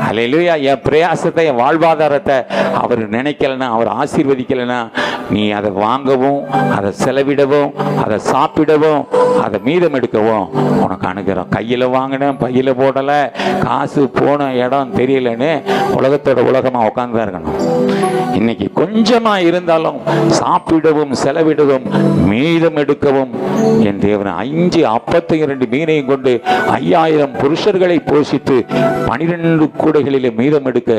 [SPEAKER 5] அல்லேலூயா. என் பிரயாசத்தை, என் வாழ்வாதாரத்தை அவர் நினைக்கலனா, அவர் ஆசீர்வதிக்கலனா, நீ அதை வாங்கவும், அதை செலவிடவும், அதை சாப்பிடவும், அதை மீதம் எடுக்கவும் உனக்கு அனுகிறோம். கையில் வாங்கினேன், பையில் போடலை, காசு போன இடம் தெரியலன்னு உலகத்தோட உலகமாக உட்காந்துதான் இருக்கணும். இன்னைக்கு கொஞ்சமா இருந்தாலும் சாப்பிடவும், செலவிடவும், மீதம் எடுக்கவும் என் தேவன் 5 அப்பத்தையும் 2 மீனையும் கொண்டு 5000 புருஷர்களை போஷித்து 12 கூடைகளிலே மீதம் எடுக்க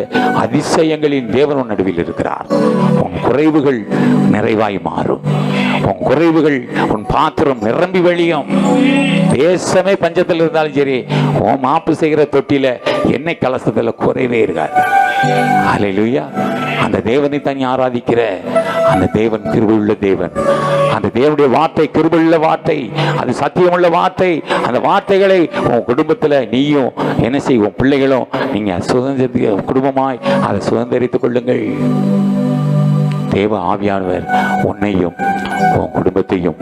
[SPEAKER 5] அதிசயங்களின் தேவன் நடுவில் இருக்கிறார். உன் குறைவுகள் நிறைவாய் மாறும். உன் குறைவுகள், உன் பாத்திரம் நிரம்பி வழியும். தேசமே பஞ்சத்தில் இருந்தாலும் சரி, உன் மாப்பு செய்கிற தொட்டில எண்ணெய் கலசத்துல குறைவே இருக்காது. அல்லேலூயா. அந்த தேவனை தான் ஆராதிக்கிற அந்த தேவன் கிருபையுள்ள தேவன். அந்த தேவனுடைய வார்த்தை கிருபையுள்ள வார்த்தை, அது சத்தியமுள்ள வார்த்தை. அந்த வார்த்தைகளை உன் குடும்பத்தில் நீயும் என்ன செய்வோம், பிள்ளைகளும் நீங்க சுதந்திர குடும்பமாய் அதை சுதந்திரித்துக் கொள்ளுங்கள். தேவ ஆவியானவர் உன்னையும் உன் குடும்பத்தையும்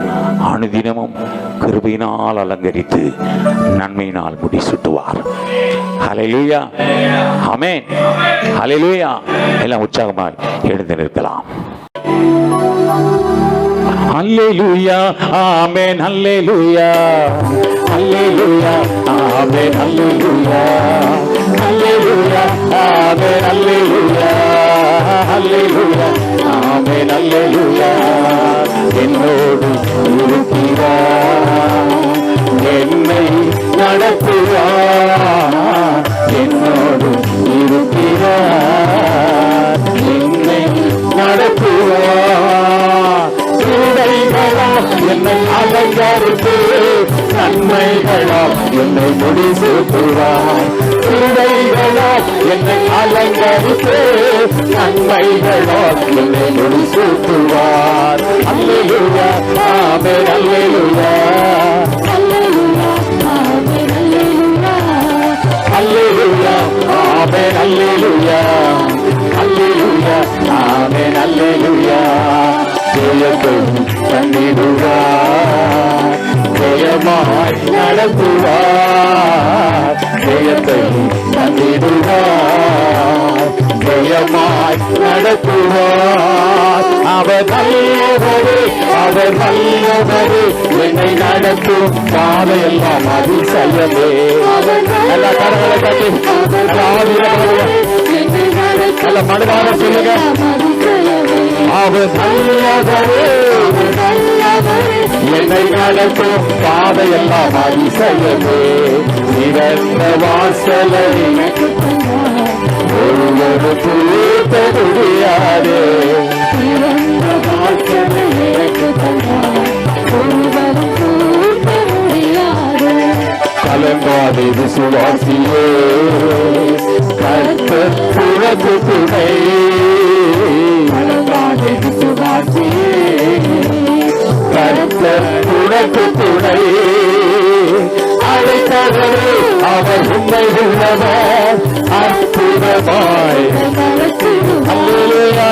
[SPEAKER 5] அனுதினமும் கிருபையினால் அலங்கரித்து நன்மையினால் முடிசூட்டுவார். ஹல்லேலூயா, ஆமென், ஹல்லேலூயா. எல்லாம் உற்சாகமாய் எழுந்து நிற்கலாம். ஹல்லேலூயா, ஆமென், ஹல்லேலூயா, ஹல்லேலூயா, ஆமென், ஹல்லேலூயா, ஹல்லேலூயா, ஆமென், ஹல்லேலூயா, ஹல்லேலூயா, ஆமென், ஹல்லேலூயா. என்னோடு இருக்கிறார், என்னை நடத்துவார். என்னோடு இருக்கிறார், என்னை நடத்துவார். என்னை
[SPEAKER 2] அலங்கரித்து நன்மைகளால் என்னை முடிசூட்டுவார். கிருபைகளால் என்னை அலங்கரித்து நன்மைகளால் என்னை முடிசூட்டுவார். அல்லேலூயா, ஆமென், அல்லேலூயா, அல்லேலூயா, ஆமென், அல்லேலூயா, அல்லேலூயா, ஆமென், அல்லேலூயா. ஜெயத்தை தந்திடுவார், ஜெயமாய் நடத்துவார். ஜெயத்தை தந்திடுவார், ஜெயமாய் நடத்துவார். அவர் நல்லவரே, அவர் நல்லவரே, என்னை நடத்தும் பாதையெல்லாம் அதிசயமே. எல்லா கரங்களை கட்டி நல்ல மனதார சொல்லுங்க. அவர் நல்லவரே, என்னை நடத்தும் பாதையெல்லாம் அதிசயமே. திறந்த வாசலை ஒருவரு பூட்ட முடியாது. கலங்காதே விசுவாசியே, கர்த்தர் உனக்கு துணை. கலங்காதே விசுவாசியே, கர்த்தர் உனக்கு துணை. அழைத்தவரே அவர் உண்மை உள்ளவர், அற்புதமாய் அல்லேலூயா.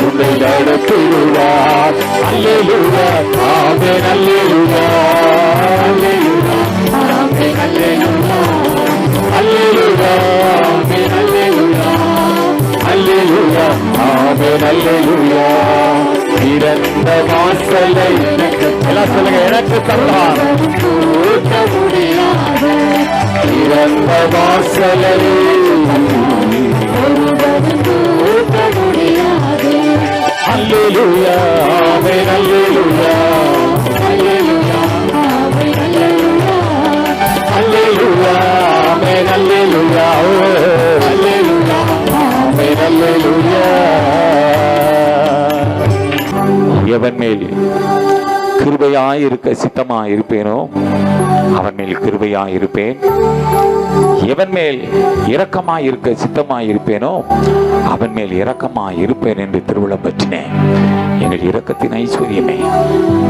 [SPEAKER 2] உன்னை நடத்திடுவார். அல்லேலூயா, ஆமென், அல்லேலூயா, அல்லேலூயா, ஆமென், அல்லேலூயா, அல்லேலூயா, ஆமென், அல்லேலூயா, அல்லேலூயா, ஆமென், அல்லேலூயா. திறந்த வாசலை எல்லாம் சொல்லுங்க, எனக்கு தந்தார். திறந்த வாசலை அல்லேலூயா, ஆமென், அல்லேலூயா, அல்லேலூயா, ஆமென், அல்லேலூயா, அல்லேலூயா, ஆமென், அல்லேலூயா, அல்லேலூயா, ஆமென், அல்லேலூயா.
[SPEAKER 5] எவன் மேல் கிருபையாய் இருக்க சித்தமாய் இருப்பேனோ அவன் மேல் கிருபையாய் இருப்பேன். எவன் மேல் இரக்கமாய் இருக்க சித்தமாய் இருப்பேனோ அவன் மேல் இரக்கமாய் இருப்பேன் என்று திருவிழா பற்றினேன். எங்கள் இரக்கத்தின் ஐஸ்வர்யமே,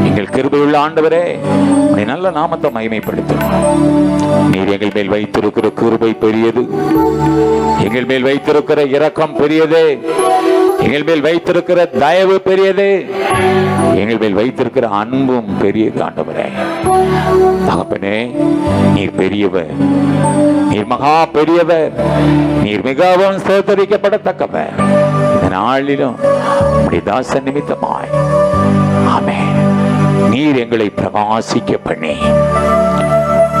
[SPEAKER 5] எங்கள் கிருபையுள்ள ஆண்டவரே, உன்னை நல்ல நாமத்தை மகிமைப்படுத்தும். நீர் எங்கள் மேல் வைத்திருக்கிற கிருபை பெரியது, எங்கள் மேல் வைத்திருக்கிற இரக்கம் பெரியது, எங்கள் மேல் வைத்திருக்கிற தயவு பெரியது, எங்கள் மேல் வைத்திருக்கிற அன்பும் பெரியது. ஆண்டவரே தகப்பனே, நீர் பெரியவர், நீர் மகா பெரியவர், நீர் மிகவும் ஸ்தோத்திரிக்கப்படத்தக்கவர். இந்த நாளிலும் உம்முடைய தாசன் நிமித்தமாய் ஆமென், நீர் எங்களை பிரகாசிக்க பண்ணி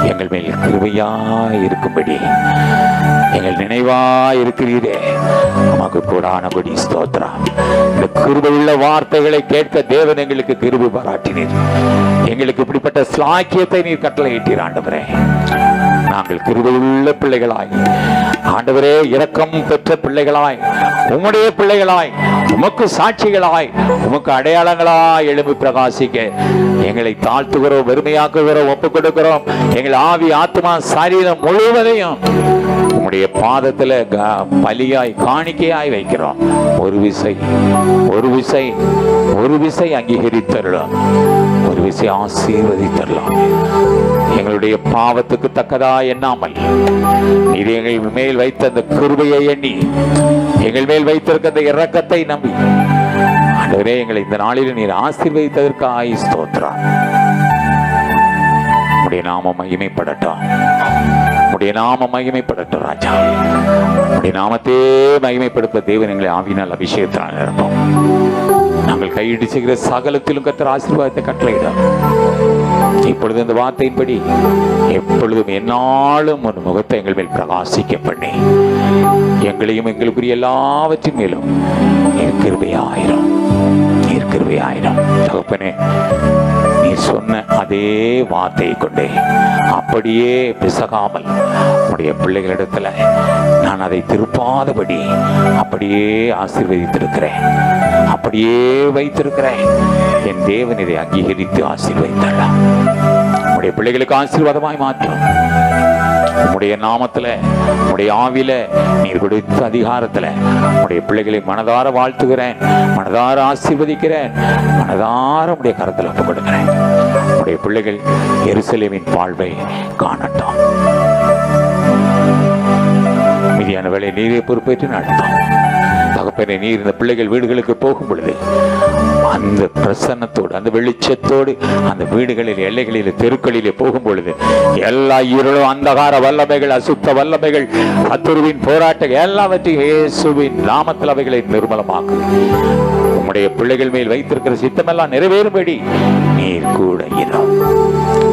[SPEAKER 5] எங்கள் மேல் கிருபையாய் இருக்கும்படி எங்கள் நினைவாய் இருக்கிறீரே, நமக்கு கூடானபடி ஸ்தோத்திரம். இந்த கிருபையுள்ள வார்த்தைகளை கேட்க தேவன் எங்களுக்கு கிருபை பாராட்டினீர். எங்களுக்கு இப்படிப்பட்ட ஸ்லாக்கியத்தை நீர் கட்டளையிட்டீர். ஆண்டவரே, நாங்கள் கிருபையுள்ள பிள்ளைகளாய், ஆண்டவரே இரக்கம் பெற்ற பிள்ளைகளாய், உம்முடைய பிள்ளைகளாய், உமக்கு சாட்சிகளாய், உமக்கு அடையாளங்களாய் எழும்பி பிரகாசிக்க எங்களை தாழ்த்துகிறோம், வெறுமையாக்குகிறோம், ஒப்புக் கொடுக்கிறோம். எங்கள் ஆவி, ஆத்மா, சரீரம் முழுவதையும் உம்முடைய பாதத்துல பலியாய், காணிக்கையாய் வைக்கிறோம். ஒரு விசை அங்கீகரித்தரலாம், ஒரு விசை ஆசீர்வதித்தரலாம். எங்களுடைய பாவத்துக்கு தக்கதா எண்ணாமல் நீர் எங்கள் மேல் வைத்த அந்த கிருபையை எண்ணி, எங்கள் மேல் வைத்திருக்க அந்த இரக்கத்தை நம்பி ஆண்டவரே, எங்களை இந்த நாளில் நீர் ஆசீர்வதித்ததற்காக ஸ்தோத்திரம். உம்முடைய நாமம் மகிமைப்படட்டும், உம்முடைய நாமம் மகிமைப்படட்டும் ராஜா. உம்முடைய நாமத்தே மகிமைப்படுத்த தேவன் எங்களை ஆவியினால் அபிஷேகத்தினால் நிரப்பும். நாங்கள் கையிட்டு செய்கிற சகலத்திலும் கர்த்தர் ஆசீர்வாதத்தை கட்டளையிடும். இப்பொழுது இந்த வார்த்தையின்படி எப்பொழுதும் என்னாலும் ஒரு முகத்தை எங்கள் மேல் பிரகாசிக்க பண்ணி எங்களையும் எங்களுக்குரிய எல்லாவற்றின் மேலும் நீர் கிருபையாயிரம், நீர் கிருபையாயிரம். தகப்பனே, நீர் சொன்ன அதே வார்த்தையை கொண்டே அப்படியே பிசகாமல் உடைய பிள்ளைகளிடத்துல நான் அதை திருப்பாதபடி அப்படியே ஆசீர்வதித்திருக்கிறேன், அப்படியே வைத்திருக்கிறேன். என் தேவன் இதை அங்கீகரித்து ஆசீர்வதித்தார். உடைய பிள்ளைகளுக்கு ஆசீர்வாதமாய் மாற்றும். உம்முடைய நாமத்துல, உம்முடைய ஆவில, நீர் கொடுத்த அதிகாரத்துல உடைய பிள்ளைகளை மனதார வாழ்த்துகிறேன், மனதார ஆசீர்வதிக்கிறேன், மனதார உடைய கரத்தில் ஒப்புக் கொடுக்கிறேன். உடைய பிள்ளைகள் எருசலேமின் வாழ்வை காணட்டும். மீதியான வேலை நீரே பொறுப்பேற்று நடத்தும். தகப்பனே, நீர் இந்த பிள்ளைகள் வீடுகளுக்கு போகும் பொழுது அந்த பிரசன்னத்தோடு, அந்த வெளிச்சத்தோடு அந்த வீடுகளில், எல்லைகளில், தெருக்களிலே போகும் பொழுது எல்லா இருளும், அந்தகார வல்லமைகள், அசுத்த வல்லமைகள், அத்துருவின் போராட்டம் எல்லாவற்றையும் இயேசுவின் நாமத்தில் அவைகளை நிர்மலமாக்கும். உம்முடைய பிள்ளைகள் மேல் வைத்திருக்கிற சித்தமெல்லாம் நிறைவேறும்படி நீர் கூட இரும்.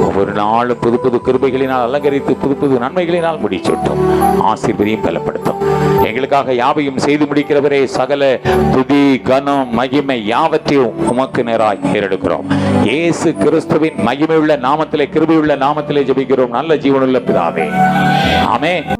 [SPEAKER 5] ஒவ்வொரு நாளும் புது புது கிருபைகளினால் அலங்கரித்து புது புது நன்மைகளினால் முடிச்சூட்டும். ஆசீர்வதியும் பலப்படுத்தும். எங்களுக்காக யாவையும் செய்து முடிக்கிறவரே, சகல துதி, கனம், மகிமை யாவற்றையும் உமக்கு நேராய் ஏறெடுக்கிறோம். இயேசு கிறிஸ்துவின் மகிமையுள்ள நாமத்திலே, கிருபையுள்ள நாமத்திலே ஜெபிக்கிறோம் நல்ல ஜீவனுள்ள பிதாவே. ஆமென்.